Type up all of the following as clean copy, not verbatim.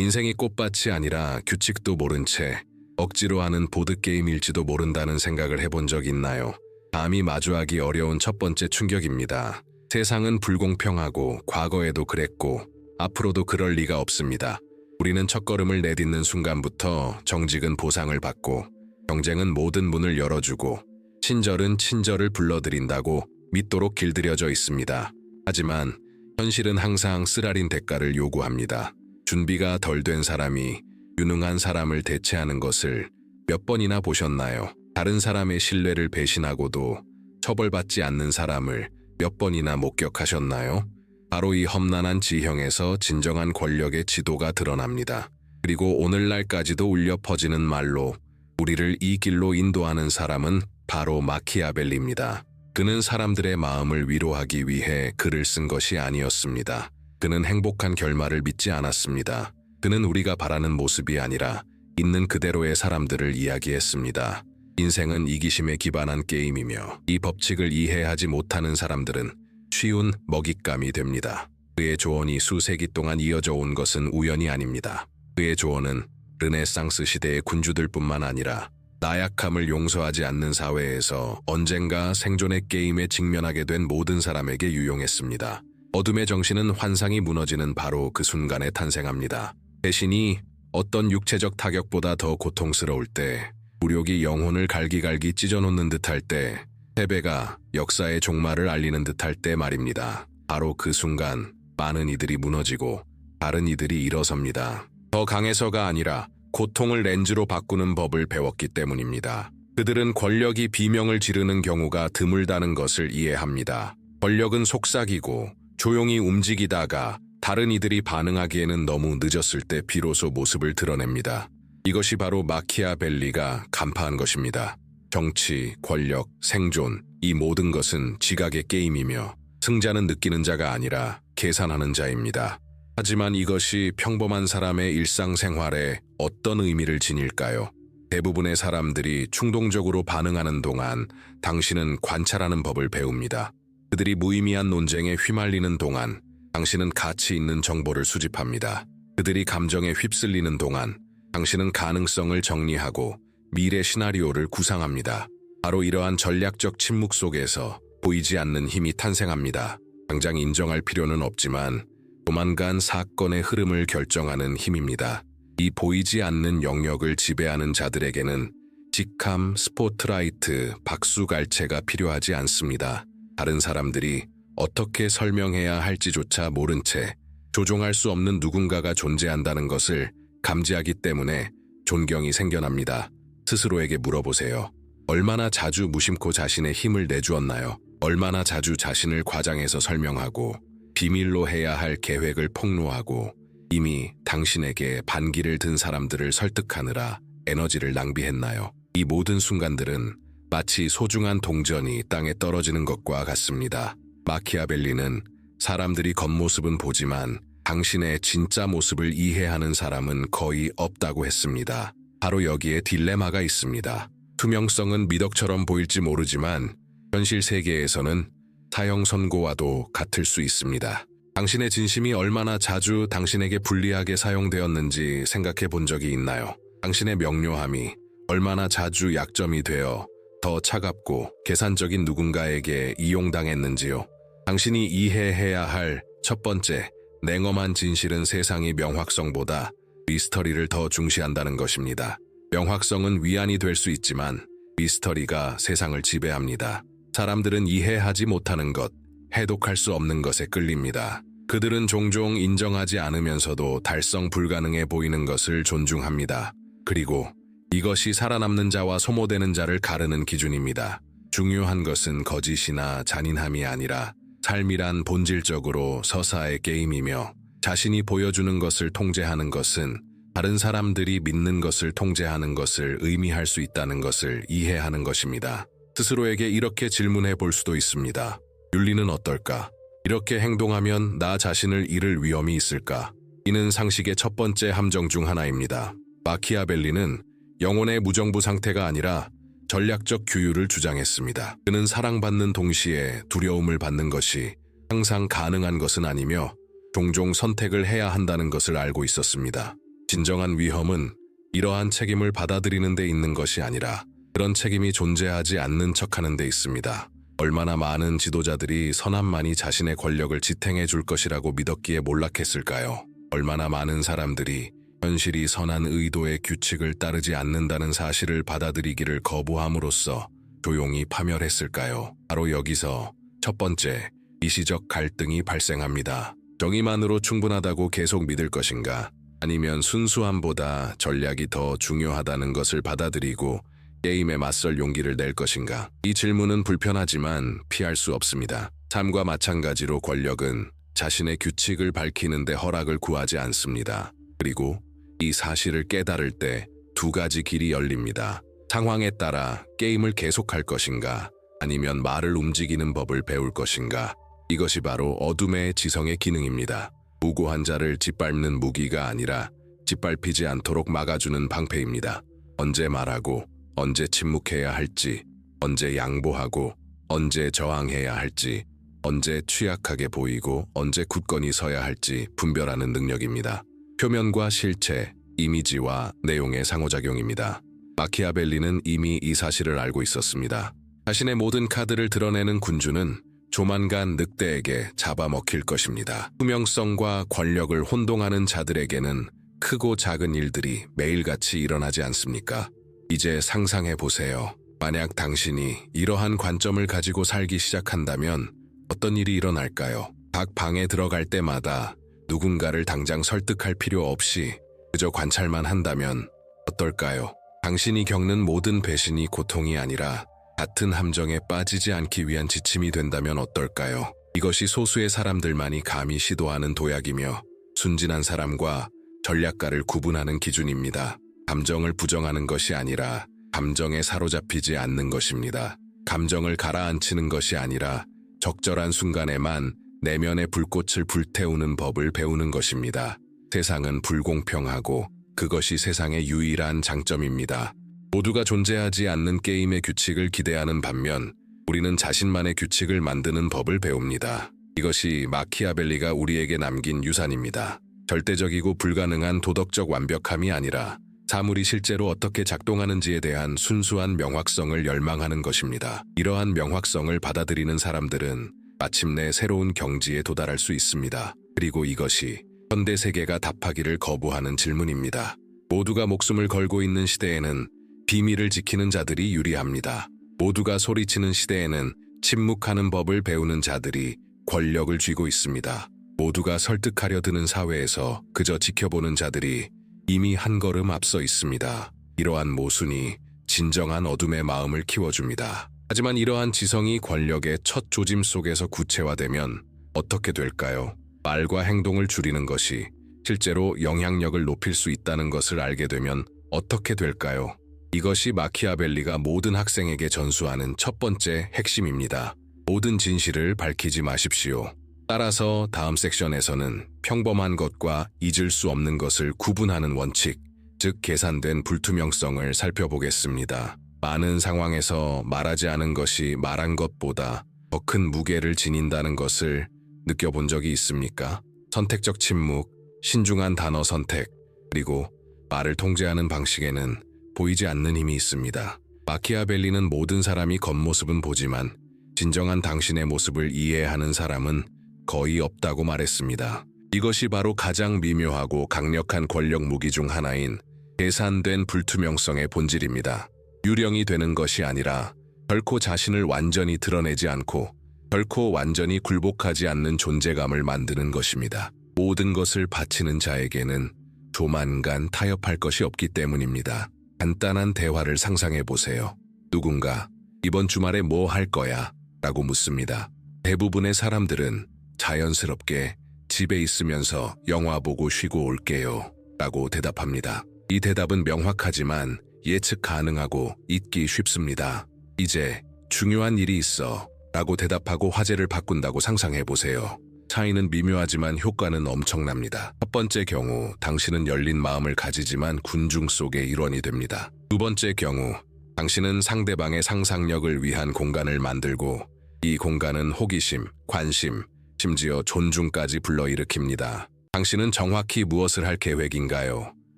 인생이 꽃밭이 아니라 규칙도 모른 채 억지로 하는 보드게임일지도 모른다는 생각을 해본 적 있나요? 감히 마주하기 어려운 첫 번째 충격입니다. 세상은 불공평하고 과거에도 그랬고 앞으로도 그럴 리가 없습니다. 우리는 첫걸음을 내딛는 순간부터 정직은 보상을 받고 경쟁은 모든 문을 열어주고 친절은 친절을 불러들인다고 믿도록 길들여져 있습니다. 하지만 현실은 항상 쓰라린 대가를 요구합니다. 준비가 덜 된 사람이 유능한 사람을 대체하는 것을 몇 번이나 보셨나요? 다른 사람의 신뢰를 배신하고도 처벌받지 않는 사람을 몇 번이나 목격하셨나요? 바로 이 험난한 지형에서 진정한 권력의 지도가 드러납니다. 그리고 오늘날까지도 울려 퍼지는 말로 우리를 이 길로 인도하는 사람은 바로 마키아벨리입니다. 그는 사람들의 마음을 위로하기 위해 글을 쓴 것이 아니었습니다. 그는 행복한 결말을 믿지 않았습니다. 그는 우리가 바라는 모습이 아니라 있는 그대로의 사람들을 이야기했습니다. 인생은 이기심에 기반한 게임이며 이 법칙을 이해하지 못하는 사람들은 쉬운 먹잇감이 됩니다. 그의 조언이 수세기 동안 이어져 온 것은 우연이 아닙니다. 그의 조언은 르네상스 시대의 군주들뿐만 아니라 나약함을 용서하지 않는 사회에서 언젠가 생존의 게임에 직면하게 된 모든 사람에게 유용했습니다. 어둠의 정신은 환상이 무너지는 바로 그 순간에 탄생합니다. 배신이 어떤 육체적 타격보다 더 고통스러울 때, 무력이 영혼을 갈기갈기 찢어놓는 듯할 때, 패배가 역사의 종말을 알리는 듯할 때 말입니다. 바로 그 순간 많은 이들이 무너지고 다른 이들이 일어섭니다. 더 강해서가 아니라 고통을 렌즈로 바꾸는 법을 배웠기 때문입니다. 그들은 권력이 비명을 지르는 경우가 드물다는 것을 이해합니다. 권력은 속삭이고 조용히 움직이다가 다른 이들이 반응하기에는 너무 늦었을 때 비로소 모습을 드러냅니다. 이것이 바로 마키아벨리가 간파한 것입니다. 정치, 권력, 생존, 이 모든 것은 지각의 게임이며 승자는 느끼는 자가 아니라 계산하는 자입니다. 하지만 이것이 평범한 사람의 일상생활에 어떤 의미를 지닐까요? 대부분의 사람들이 충동적으로 반응하는 동안 당신은 관찰하는 법을 배웁니다. 그들이 무의미한 논쟁에 휘말리는 동안 당신은 가치 있는 정보를 수집합니다. 그들이 감정에 휩쓸리는 동안 당신은 가능성을 정리하고 미래 시나리오를 구상합니다. 바로 이러한 전략적 침묵 속에서 보이지 않는 힘이 탄생합니다. 당장 인정할 필요는 없지만 조만간 사건의 흐름을 결정하는 힘입니다. 이 보이지 않는 영역을 지배하는 자들에게는 직함, 스포트라이트, 박수갈채가 필요하지 않습니다. 다른 사람들이 어떻게 설명해야 할지조차 모른 채 조종할 수 없는 누군가가 존재한다는 것을 감지하기 때문에 존경이 생겨납니다. 스스로에게 물어보세요. 얼마나 자주 무심코 자신의 힘을 내주었나요? 얼마나 자주 자신을 과장해서 설명하고 비밀로 해야 할 계획을 폭로하고 이미 당신에게 반기를 든 사람들을 설득하느라 에너지를 낭비했나요? 이 모든 순간들은 마치 소중한 동전이 땅에 떨어지는 것과 같습니다. 마키아벨리는 사람들이 겉모습은 보지만 당신의 진짜 모습을 이해하는 사람은 거의 없다고 했습니다. 바로 여기에 딜레마가 있습니다. 투명성은 미덕처럼 보일지 모르지만 현실 세계에서는 사형 선고와도 같을 수 있습니다. 당신의 진심이 얼마나 자주 당신에게 불리하게 사용되었는지 생각해 본 적이 있나요? 당신의 명료함이 얼마나 자주 약점이 되어 더 차갑고 계산적인 누군가에게 이용당했는지요? 당신이 이해해야 할 첫 번째, 냉엄한 진실은 세상이 명확성보다 미스터리를 더 중시한다는 것입니다. 명확성은 위안이 될 수 있지만 미스터리가 세상을 지배합니다. 사람들은 이해하지 못하는 것, 해독할 수 없는 것에 끌립니다. 그들은 종종 인정하지 않으면서도 달성 불가능해 보이는 것을 존중합니다. 그리고 이것이 살아남는 자와 소모되는 자를 가르는 기준입니다. 중요한 것은 거짓이나 잔인함이 아니라 삶이란 본질적으로 서사의 게임이며 자신이 보여주는 것을 통제하는 것은 다른 사람들이 믿는 것을 통제하는 것을 의미할 수 있다는 것을 이해하는 것입니다. 스스로에게 이렇게 질문해 볼 수도 있습니다. 윤리는 어떨까? 이렇게 행동하면 나 자신을 잃을 위험이 있을까? 이는 상식의 첫 번째 함정 중 하나입니다. 마키아벨리는 영혼의 무정부 상태가 아니라 전략적 규율을 주장했습니다. 그는 사랑받는 동시에 두려움을 받는 것이 항상 가능한 것은 아니며 종종 선택을 해야 한다는 것을 알고 있었습니다. 진정한 위험은 이러한 책임을 받아들이는 데 있는 것이 아니라 그런 책임이 존재하지 않는 척하는 데 있습니다. 얼마나 많은 지도자들이 선함만이 자신의 권력을 지탱해 줄 것이라고 믿었기에 몰락했을까요? 얼마나 많은 사람들이 현실이 선한 의도의 규칙을 따르지 않는다는 사실을 받아들이기를 거부함으로써 조용히 파멸했을까요? 바로 여기서 첫 번째, 미시적 갈등이 발생합니다. 정의만으로 충분하다고 계속 믿을 것인가? 아니면 순수함보다 전략이 더 중요하다는 것을 받아들이고 게임에 맞설 용기를 낼 것인가? 이 질문은 불편하지만 피할 수 없습니다. 삶과 마찬가지로 권력은 자신의 규칙을 밝히는 데 허락을 구하지 않습니다. 그리고 이 사실을 깨달을 때 두 가지 길이 열립니다. 상황에 따라 게임을 계속할 것인가? 아니면 말을 움직이는 법을 배울 것인가? 이것이 바로 어둠의 지성의 기능입니다. 무고한 자를 짓밟는 무기가 아니라 짓밟히지 않도록 막아주는 방패입니다. 언제 말하고 언제 침묵해야 할지, 언제 양보하고 언제 저항해야 할지, 언제 취약하게 보이고 언제 굳건히 서야 할지 분별하는 능력입니다. 표면과 실체, 이미지와 내용의 상호작용입니다. 마키아벨리는 이미 이 사실을 알고 있었습니다. 자신의 모든 카드를 드러내는 군주는 조만간 늑대에게 잡아먹힐 것입니다. 투명성과 권력을 혼동하는 자들에게는 크고 작은 일들이 매일같이 일어나지 않습니까? 이제 상상해 보세요. 만약 당신이 이러한 관점을 가지고 살기 시작한다면 어떤 일이 일어날까요? 각 방에 들어갈 때마다 누군가를 당장 설득할 필요 없이 그저 관찰만 한다면 어떨까요? 당신이 겪는 모든 배신이 고통이 아니라 같은 함정에 빠지지 않기 위한 지침이 된다면 어떨까요? 이것이 소수의 사람들만이 감히 시도하는 도약이며 순진한 사람과 전략가를 구분하는 기준입니다. 감정을 부정하는 것이 아니라 감정에 사로잡히지 않는 것입니다. 감정을 가라앉히는 것이 아니라 적절한 순간에만 내면의 불꽃을 불태우는 법을 배우는 것입니다. 세상은 불공평하고 그것이 세상의 유일한 장점입니다. 모두가 존재하지 않는 게임의 규칙을 기대하는 반면 우리는 자신만의 규칙을 만드는 법을 배웁니다. 이것이 마키아벨리가 우리에게 남긴 유산입니다. 절대적이고 불가능한 도덕적 완벽함이 아니라 사물이 실제로 어떻게 작동하는지에 대한 순수한 명확성을 열망하는 것입니다. 이러한 명확성을 받아들이는 사람들은 마침내 새로운 경지에 도달할 수 있습니다. 그리고 이것이 현대 세계가 답하기를 거부하는 질문입니다. 모두가 목숨을 걸고 있는 시대에는 비밀을 지키는 자들이 유리합니다. 모두가 소리치는 시대에는 침묵하는 법을 배우는 자들이 권력을 쥐고 있습니다. 모두가 설득하려 드는 사회에서 그저 지켜보는 자들이 이미 한 걸음 앞서 있습니다. 이러한 모순이 진정한 어둠의 마음을 키워줍니다. 하지만 이러한 지성이 권력의 첫 조짐 속에서 구체화되면 어떻게 될까요? 말과 행동을 줄이는 것이 실제로 영향력을 높일 수 있다는 것을 알게 되면 어떻게 될까요? 이것이 마키아벨리가 모든 학생에게 전수하는 첫 번째 핵심입니다. 모든 진실을 밝히지 마십시오. 따라서 다음 섹션에서는 평범한 것과 잊을 수 없는 것을 구분하는 원칙, 즉 계산된 불투명성을 살펴보겠습니다. 많은 상황에서 말하지 않은 것이 말한 것보다 더 큰 무게를 지닌다는 것을 느껴본 적이 있습니까? 선택적 침묵, 신중한 단어 선택, 그리고 말을 통제하는 방식에는 보이지 않는 힘이 있습니다. 마키아벨리는 모든 사람이 겉모습은 보지만 진정한 당신의 모습을 이해하는 사람은 거의 없다고 말했습니다. 이것이 바로 가장 미묘하고 강력한 권력 무기 중 하나인 계산된 불투명성의 본질입니다. 유령이 되는 것이 아니라 결코 자신을 완전히 드러내지 않고 결코 완전히 굴복하지 않는 존재감을 만드는 것입니다. 모든 것을 바치는 자에게는 조만간 타협할 것이 없기 때문입니다. 간단한 대화를 상상해 보세요. 누군가 이번 주말에 뭐 할 거야? 라고 묻습니다. 대부분의 사람들은 자연스럽게 집에 있으면서 영화 보고 쉬고 올게요. 라고 대답합니다. 이 대답은 명확하지만 예측 가능하고 잊기 쉽습니다. 이제 중요한 일이 있어. 라고 대답하고 화제를 바꾼다고 상상해 보세요. 차이는 미묘하지만 효과는 엄청납니다. 첫 번째 경우, 당신은 열린 마음을 가지지만 군중 속의 일원이 됩니다. 두 번째 경우, 당신은 상대방의 상상력을 위한 공간을 만들고 이 공간은 호기심, 관심, 심지어 존중까지 불러일으킵니다. 당신은 정확히 무엇을 할 계획인가요?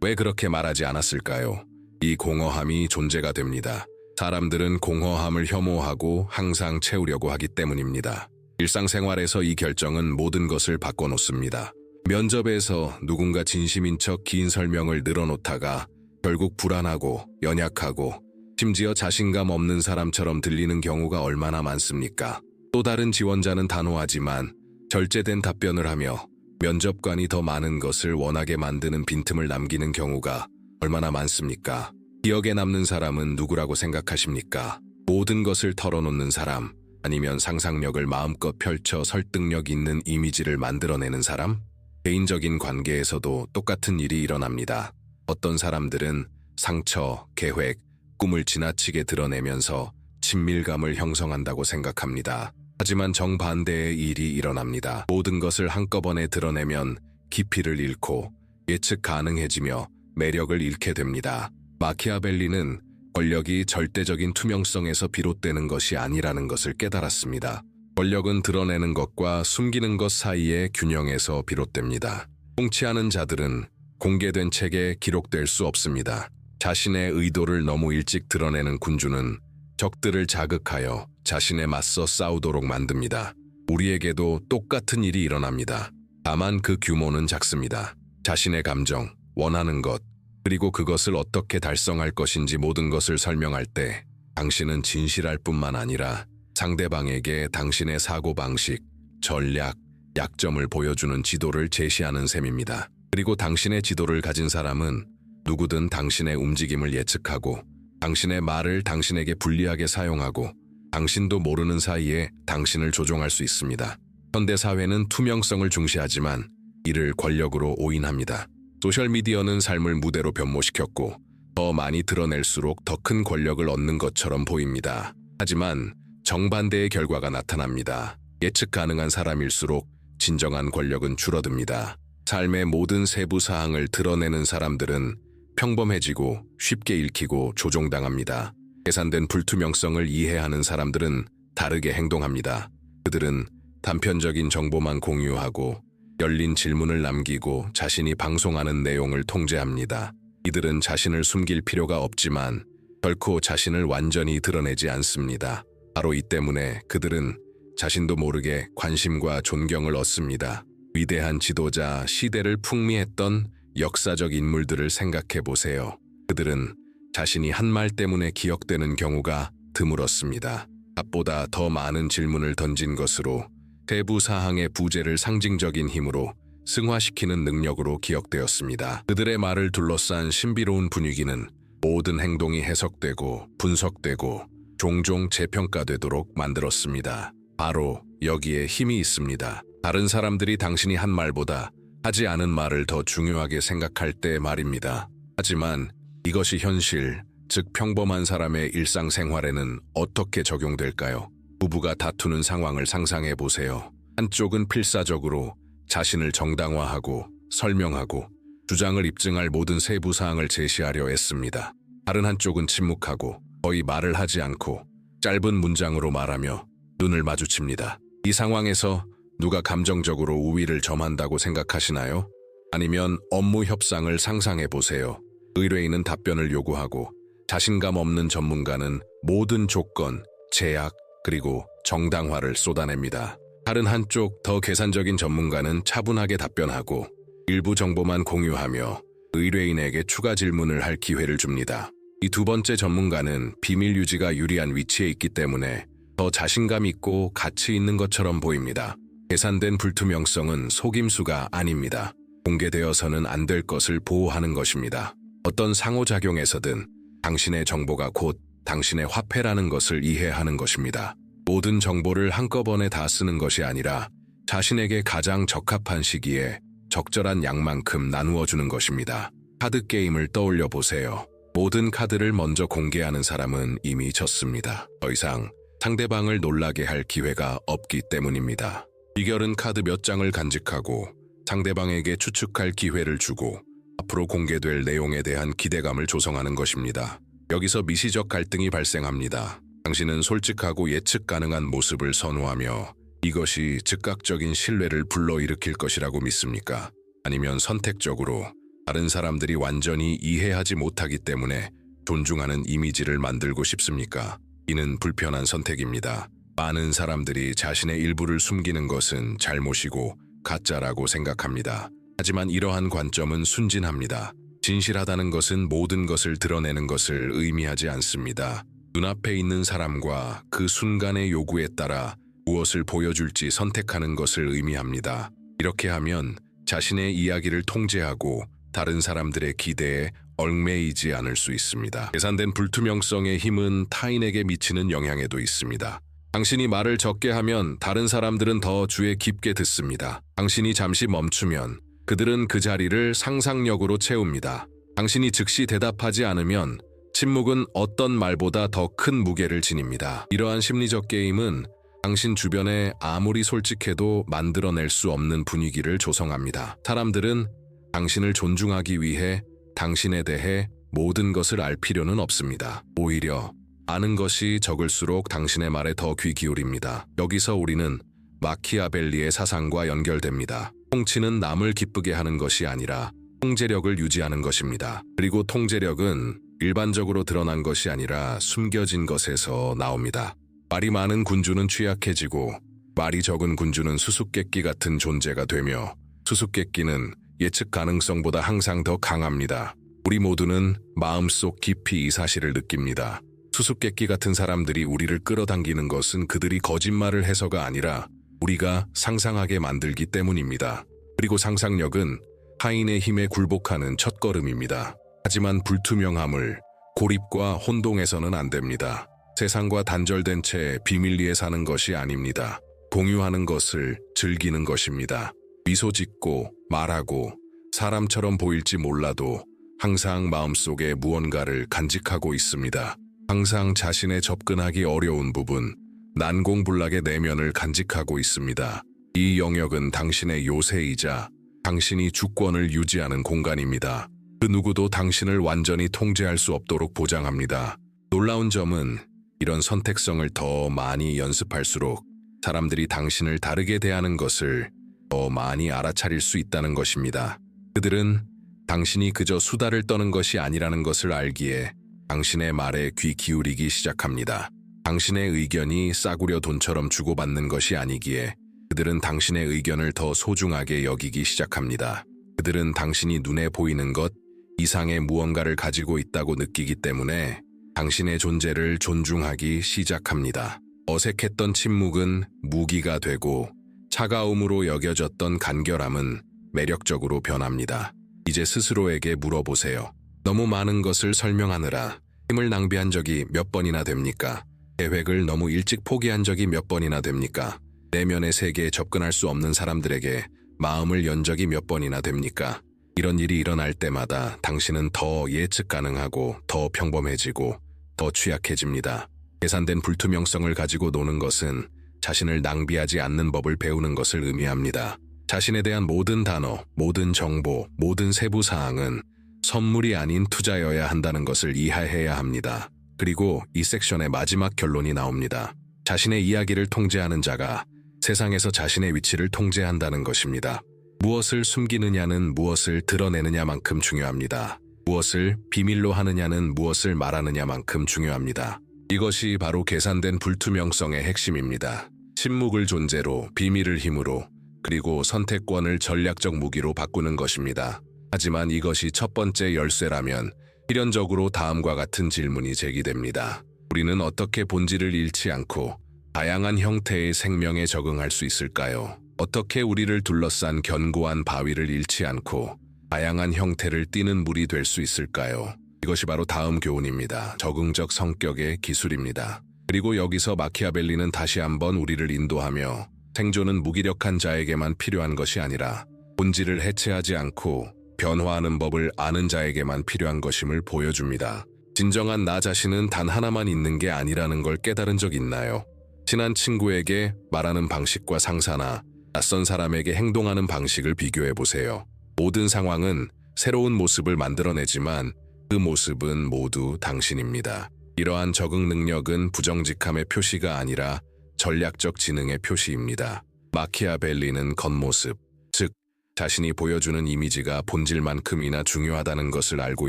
왜 그렇게 말하지 않았을까요? 이 공허함이 존재가 됩니다. 사람들은 공허함을 혐오하고 항상 채우려고 하기 때문입니다. 일상생활에서 이 결정은 모든 것을 바꿔놓습니다. 면접에서 누군가 진심인 척 긴 설명을 늘어놓다가 결국 불안하고 연약하고 심지어 자신감 없는 사람처럼 들리는 경우가 얼마나 많습니까? 또 다른 지원자는 단호하지만 절제된 답변을 하며 면접관이 더 많은 것을 원하게 만드는 빈틈을 남기는 경우가 얼마나 많습니까? 기억에 남는 사람은 누구라고 생각하십니까? 모든 것을 털어놓는 사람, 아니면 상상력을 마음껏 펼쳐 설득력 있는 이미지를 만들어내는 사람? 개인적인 관계에서도 똑같은 일이 일어납니다. 어떤 사람들은 상처, 계획, 꿈을 지나치게 드러내면서 친밀감을 형성한다고 생각합니다. 하지만 정반대의 일이 일어납니다. 모든 것을 한꺼번에 드러내면 깊이를 잃고 예측 가능해지며 매력을 잃게 됩니다. 마키아벨리는 권력이 절대적인 투명성에서 비롯되는 것이 아니라는 것을 깨달았습니다. 권력은 드러내는 것과 숨기는 것 사이의 균형에서 비롯됩니다. 통치하는 자들은 공개된 책에 기록될 수 없습니다. 자신의 의도를 너무 일찍 드러내는 군주는 적들을 자극하여 자신에 맞서 싸우도록 만듭니다. 우리에게도 똑같은 일이 일어납니다. 다만 그 규모는 작습니다. 자신의 감정, 원하는 것, 그리고 그것을 어떻게 달성할 것인지 모든 것을 설명할 때 당신은 진실할 뿐만 아니라 상대방에게 당신의 사고방식, 전략, 약점을 보여주는 지도를 제시하는 셈입니다. 그리고 당신의 지도를 가진 사람은 누구든 당신의 움직임을 예측하고 당신의 말을 당신에게 불리하게 사용하고 당신도 모르는 사이에 당신을 조종할 수 있습니다. 현대사회는 투명성을 중시하지만 이를 권력으로 오인합니다. 소셜미디어는 삶을 무대로 변모시켰고 더 많이 드러낼수록 더 큰 권력을 얻는 것처럼 보입니다. 하지만 정반대의 결과가 나타납니다. 예측 가능한 사람일수록 진정한 권력은 줄어듭니다. 삶의 모든 세부 사항을 드러내는 사람들은 평범해지고 쉽게 읽히고 조종당합니다. 계산된 불투명성을 이해하는 사람들은 다르게 행동합니다. 그들은 단편적인 정보만 공유하고 열린 질문을 남기고 자신이 방송하는 내용을 통제합니다. 이들은 자신을 숨길 필요가 없지만 결코 자신을 완전히 드러내지 않습니다. 바로 이 때문에 그들은 자신도 모르게 관심과 존경을 얻습니다. 위대한 지도자, 시대를 풍미했던 역사적 인물들을 생각해 보세요. 그들은 자신이 한 말 때문에 기억되는 경우가 드물었습니다. 답보다 더 많은 질문을 던진 것으로 세부 사항의 부재를 상징적인 힘으로 승화시키는 능력으로 기억되었습니다. 그들의 말을 둘러싼 신비로운 분위기는 모든 행동이 해석되고 분석되고 종종 재평가되도록 만들었습니다. 바로 여기에 힘이 있습니다. 다른 사람들이 당신이 한 말보다 하지 않은 말을 더 중요하게 생각할 때 말입니다. 하지만 이것이 현실, 즉 평범한 사람의 일상생활에는 어떻게 적용될까요? 부부가 다투는 상황을 상상해 보세요. 한쪽은 필사적으로 자신을 정당화하고 설명하고 주장을 입증할 모든 세부 사항을 제시하려 애씁니다. 다른 한쪽은 침묵하고 거의 말을 하지 않고 짧은 문장으로 말하며 눈을 마주칩니다. 이 상황에서 누가 감정적으로 우위를 점한다고 생각하시나요? 아니면 업무 협상을 상상해 보세요. 의뢰인은 답변을 요구하고 자신감 없는 전문가는 모든 조건, 제약, 그리고 정당화를 쏟아냅니다. 다른 한쪽 더 계산적인 전문가는 차분하게 답변하고 일부 정보만 공유하며 의뢰인에게 추가 질문을 할 기회를 줍니다. 이 두 번째 전문가는 비밀 유지가 유리한 위치에 있기 때문에 더 자신감 있고 가치 있는 것처럼 보입니다. 계산된 불투명성은 속임수가 아닙니다. 공개되어서는 안 될 것을 보호하는 것입니다. 어떤 상호작용에서든 당신의 정보가 곧 당신의 화폐라는 것을 이해하는 것입니다. 모든 정보를 한꺼번에 다 쓰는 것이 아니라 자신에게 가장 적합한 시기에 적절한 양만큼 나누어 주는 것입니다. 카드 게임을 떠올려 보세요. 모든 카드를 먼저 공개하는 사람은 이미 졌습니다. 더 이상 상대방을 놀라게 할 기회가 없기 때문입니다. 비결은 카드 몇 장을 간직하고 상대방에게 추측할 기회를 주고 앞으로 공개될 내용에 대한 기대감을 조성하는 것입니다. 여기서 미시적 갈등이 발생합니다. 당신은 솔직하고 예측 가능한 모습을 선호하며 이것이 즉각적인 신뢰를 불러일으킬 것이라고 믿습니까? 아니면 선택적으로 다른 사람들이 완전히 이해하지 못하기 때문에 존중하는 이미지를 만들고 싶습니까? 이는 불편한 선택입니다. 많은 사람들이 자신의 일부를 숨기는 것은 잘못이고 가짜라고 생각합니다. 하지만 이러한 관점은 순진합니다. 진실하다는 것은 모든 것을 드러내는 것을 의미하지 않습니다. 눈앞에 있는 사람과 그 순간의 요구에 따라 무엇을 보여줄지 선택하는 것을 의미합니다. 이렇게 하면 자신의 이야기를 통제하고 다른 사람들의 기대에 얽매이지 않을 수 있습니다. 계산된 불투명성의 힘은 타인에게 미치는 영향에도 있습니다. 당신이 말을 적게 하면 다른 사람들은 더 주의 깊게 듣습니다. 당신이 잠시 멈추면 그들은 그 자리를 상상력으로 채웁니다. 당신이 즉시 대답하지 않으면 침묵은 어떤 말보다 더 큰 무게를 지닙니다. 이러한 심리적 게임은 당신 주변에 아무리 솔직해도 만들어낼 수 없는 분위기를 조성합니다. 사람들은 당신을 존중하기 위해 당신에 대해 모든 것을 알 필요는 없습니다. 오히려 아는 것이 적을수록 당신의 말에 더 귀 기울입니다. 여기서 우리는 마키아벨리의 사상과 연결됩니다. 통치는 남을 기쁘게 하는 것이 아니라 통제력을 유지하는 것입니다. 그리고 통제력은 일반적으로 드러난 것이 아니라 숨겨진 것에서 나옵니다. 말이 많은 군주는 취약해지고 말이 적은 군주는 수수께끼 같은 존재가 되며 수수께끼는 예측 가능성보다 항상 더 강합니다. 우리 모두는 마음속 깊이 이 사실을 느낍니다. 수수께끼 같은 사람들이 우리를 끌어당기는 것은 그들이 거짓말을 해서가 아니라 우리가 상상하게 만들기 때문입니다. 그리고 상상력은 타인의 힘에 굴복하는 첫걸음입니다. 하지만 불투명함을 고립과 혼동해서는 안 됩니다. 세상과 단절된 채 비밀리에 사는 것이 아닙니다. 공유하는 것을 즐기는 것입니다. 미소 짓고 말하고 사람처럼 보일지 몰라도 항상 마음속에 무언가를 간직하고 있습니다. 항상 자신의 접근하기 어려운 부분, 난공불락의 내면을 간직하고 있습니다. 이 영역은 당신의 요새이자 당신이 주권을 유지하는 공간입니다. 그 누구도 당신을 완전히 통제할 수 없도록 보장합니다. 놀라운 점은 이런 선택성을 더 많이 연습할수록 사람들이 당신을 다르게 대하는 것을 더 많이 알아차릴 수 있다는 것입니다. 그들은 당신이 그저 수다를 떠는 것이 아니라는 것을 알기에 당신의 말에 귀 기울이기 시작합니다. 당신의 의견이 싸구려 돈처럼 주고받는 것이 아니기에 그들은 당신의 의견을 더 소중하게 여기기 시작합니다. 그들은 당신이 눈에 보이는 것 이상의 무언가를 가지고 있다고 느끼기 때문에 당신의 존재를 존중하기 시작합니다. 어색했던 침묵은 무기가 되고 차가움으로 여겨졌던 간결함은 매력적으로 변합니다. 이제 스스로에게 물어보세요. 너무 많은 것을 설명하느라 힘을 낭비한 적이 몇 번이나 됩니까? 계획을 너무 일찍 포기한 적이 몇 번이나 됩니까? 내면의 세계에 접근할 수 없는 사람들에게 마음을 연 적이 몇 번이나 됩니까? 이런 일이 일어날 때마다 당신은 더 예측 가능하고 더 평범해지고 더 취약해집니다. 계산된 불투명성을 가지고 노는 것은 자신을 낭비하지 않는 법을 배우는 것을 의미합니다. 자신에 대한 모든 단어, 모든 정보, 모든 세부 사항은 선물이 아닌 투자여야 한다는 것을 이해해야 합니다. 그리고 이 섹션의 마지막 결론이 나옵니다. 자신의 이야기를 통제하는 자가 세상에서 자신의 위치를 통제한다는 것입니다. 무엇을 숨기느냐는 무엇을 드러내느냐만큼 중요합니다. 무엇을 비밀로 하느냐는 무엇을 말하느냐만큼 중요합니다. 이것이 바로 계산된 불투명성의 핵심입니다. 침묵을 존재로, 비밀을 힘으로, 그리고 선택권을 전략적 무기로 바꾸는 것입니다. 하지만 이것이 첫 번째 열쇠라면 필연적으로 다음과 같은 질문이 제기됩니다. 우리는 어떻게 본질을 잃지 않고 다양한 형태의 생명에 적응할 수 있을까요? 어떻게 우리를 둘러싼 견고한 바위를 잃지 않고 다양한 형태를 띠는 물이 될 수 있을까요? 이것이 바로 다음 교훈입니다. 적응적 성격의 기술입니다. 그리고 여기서 마키아벨리는 다시 한번 우리를 인도하며 생존은 무기력한 자에게만 필요한 것이 아니라 본질을 해체하지 않고 변화하는 법을 아는 자에게만 필요한 것임을 보여줍니다. 진정한 나 자신은 단 하나만 있는 게 아니라는 걸 깨달은 적 있나요? 친한 친구에게 말하는 방식과 상사나 낯선 사람에게 행동하는 방식을 비교해보세요. 모든 상황은 새로운 모습을 만들어내지만 그 모습은 모두 당신입니다. 이러한 적응 능력은 부정직함의 표시가 아니라 전략적 지능의 표시입니다. 마키아벨리는 겉모습, 즉 자신이 보여주는 이미지가 본질만큼이나 중요하다는 것을 알고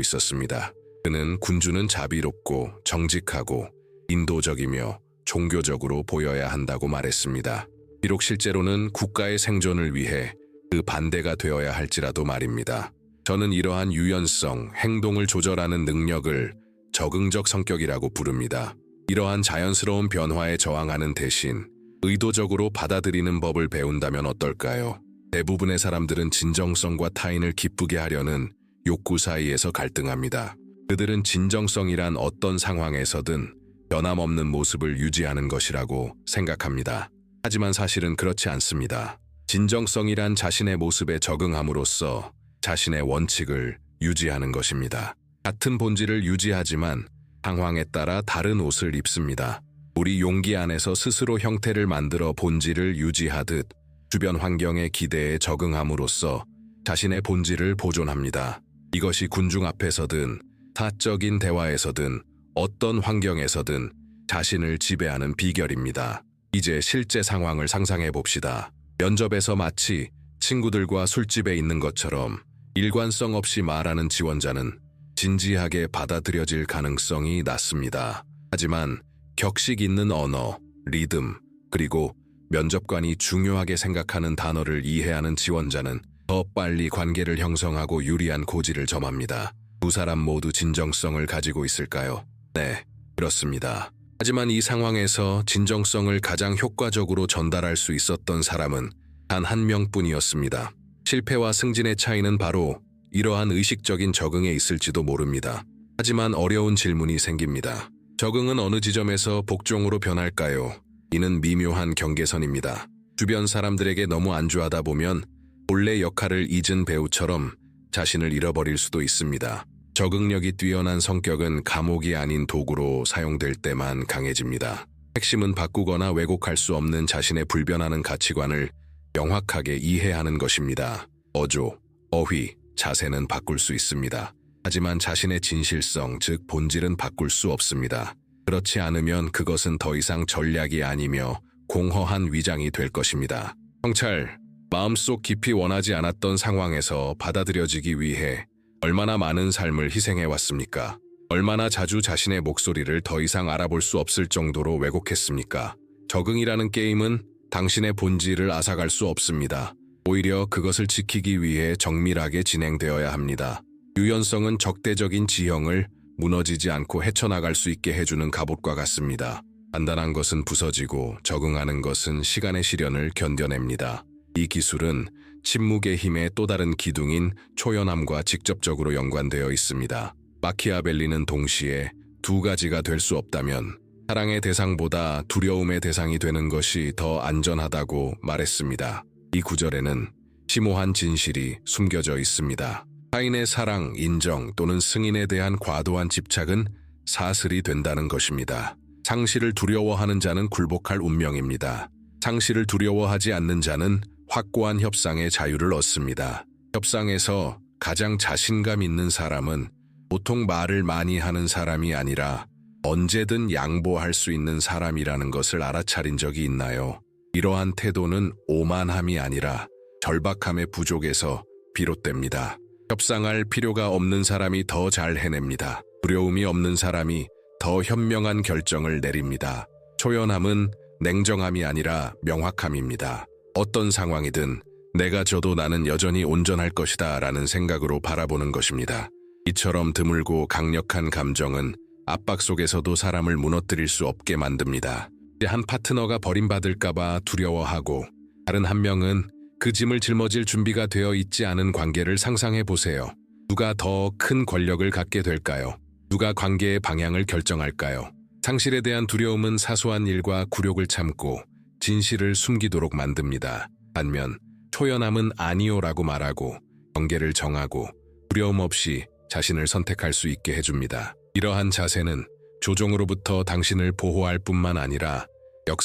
있었습니다. 그는 군주는 자비롭고 정직하고 인도적이며 종교적으로 보여야 한다고 말했습니다. 비록 실제로는 국가의 생존을 위해 그 반대가 되어야 할지라도 말입니다. 저는 이러한 유연성, 행동을 조절하는 능력을 적응적 성격이라고 부릅니다. 이러한 자연스러운 변화에 저항하는 대신 의도적으로 받아들이는 법을 배운다면 어떨까요? 대부분의 사람들은 진정성과 타인을 기쁘게 하려는 욕구 사이에서 갈등합니다. 그들은 진정성이란 어떤 상황에서든 변함없는 모습을 유지하는 것이라고 생각합니다. 하지만 사실은 그렇지 않습니다. 진정성이란 자신의 모습에 적응함으로써 자신의 원칙을 유지하는 것입니다. 같은 본질을 유지하지만 상황에 따라 다른 옷을 입습니다. 우리 용기 안에서 스스로 형태를 만들어 본질을 유지하듯 주변 환경의 기대에 적응함으로써 자신의 본질을 보존합니다. 이것이 군중 앞에서든 사적인 대화에서든 어떤 환경에서든 자신을 지배하는 비결입니다. 이제 실제 상황을 상상해 봅시다. 면접에서 마치 친구들과 술집에 있는 것처럼 일관성 없이 말하는 지원자는 진지하게 받아들여질 가능성이 낮습니다. 하지만 격식 있는 언어, 리듬, 그리고 면접관이 중요하게 생각하는 단어를 이해하는 지원자는 더 빨리 관계를 형성하고 유리한 고지를 점합니다. 두 사람 모두 진정성을 가지고 있을까요? 네, 그렇습니다. 하지만 이 상황에서 진정성을 가장 효과적으로 전달할 수 있었던 사람은 단 한 명뿐이었습니다. 실패와 승진의 차이는 바로 이러한 의식적인 적응에 있을지도 모릅니다. 하지만 어려운 질문이 생깁니다. 적응은 어느 지점에서 복종으로 변할까요? 이는 미묘한 경계선입니다. 주변 사람들에게 너무 안주하다 보면 본래 역할을 잊은 배우처럼 자신을 잃어버릴 수도 있습니다. 적응력이 뛰어난 성격은 감옥이 아닌 도구로 사용될 때만 강해집니다. 핵심은 바꾸거나 왜곡할 수 없는 자신의 불변하는 가치관을 명확하게 이해하는 것입니다. 어조, 어휘, 자세는 바꿀 수 있습니다. 하지만 자신의 진실성, 즉 본질은 바꿀 수 없습니다. 그렇지 않으면 그것은 더 이상 전략이 아니며 공허한 위장이 될 것입니다. 경찰, 마음속 깊이 원하지 않았던 상황에서 받아들여지기 위해 얼마나 많은 삶을 희생해왔습니까? 얼마나 자주 자신의 목소리를 더 이상 알아볼 수 없을 정도로 왜곡했습니까? 적응이라는 게임은 당신의 본질을 앗아갈 수 없습니다. 오히려 그것을 지키기 위해 정밀하게 진행되어야 합니다. 유연성은 적대적인 지형을 무너지지 않고 헤쳐나갈 수 있게 해주는 갑옷과 같습니다. 단단한 것은 부서지고 적응하는 것은 시간의 시련을 견뎌냅니다. 이 기술은 침묵의 힘의 또 다른 기둥인 초연함과 직접적으로 연관되어 있습니다. 마키아벨리는 동시에 두 가지가 될 수 없다면 사랑의 대상보다 두려움의 대상이 되는 것이 더 안전하다고 말했습니다. 이 구절에는 심오한 진실이 숨겨져 있습니다. 타인의 사랑, 인정 또는 승인에 대한 과도한 집착은 사슬이 된다는 것입니다. 상실을 두려워하는 자는 굴복할 운명입니다. 상실을 두려워하지 않는 자는 확고한 협상의 자유를 얻습니다. 협상에서 가장 자신감 있는 사람은 보통 말을 많이 하는 사람이 아니라 언제든 양보할 수 있는 사람이라는 것을 알아차린 적이 있나요? 이러한 태도는 오만함이 아니라 절박함의 부족에서 비롯됩니다. 협상할 필요가 없는 사람이 더 잘 해냅니다. 두려움이 없는 사람이 더 현명한 결정을 내립니다. 초연함은 냉정함이 아니라 명확함입니다. 어떤 상황이든 내가 져도 나는 여전히 온전할 것이다 라는 생각으로 바라보는 것입니다. 이처럼 드물고 강력한 감정은 압박 속에서도 사람을 무너뜨릴 수 없게 만듭니다. 한 파트너가 버림받을까봐 두려워하고 다른 한 명은 그 짐을 짊어질 준비가 되어 있지 않은 관계를 상상해 보세요. 누가 더 큰 권력을 갖게 될까요? 누가 관계의 방향을 결정할까요? 상실에 대한 두려움은 사소한 일과 굴욕을 참고 진실을 숨기도록 만듭니다. 반면 초연함은 아니오라고 말하고 경계를 정하고 두려움 없이 자신을 선택할 수 있게 해줍니다. 이러한 자세는 조종으로부터 당신을 보호할 뿐만 아니라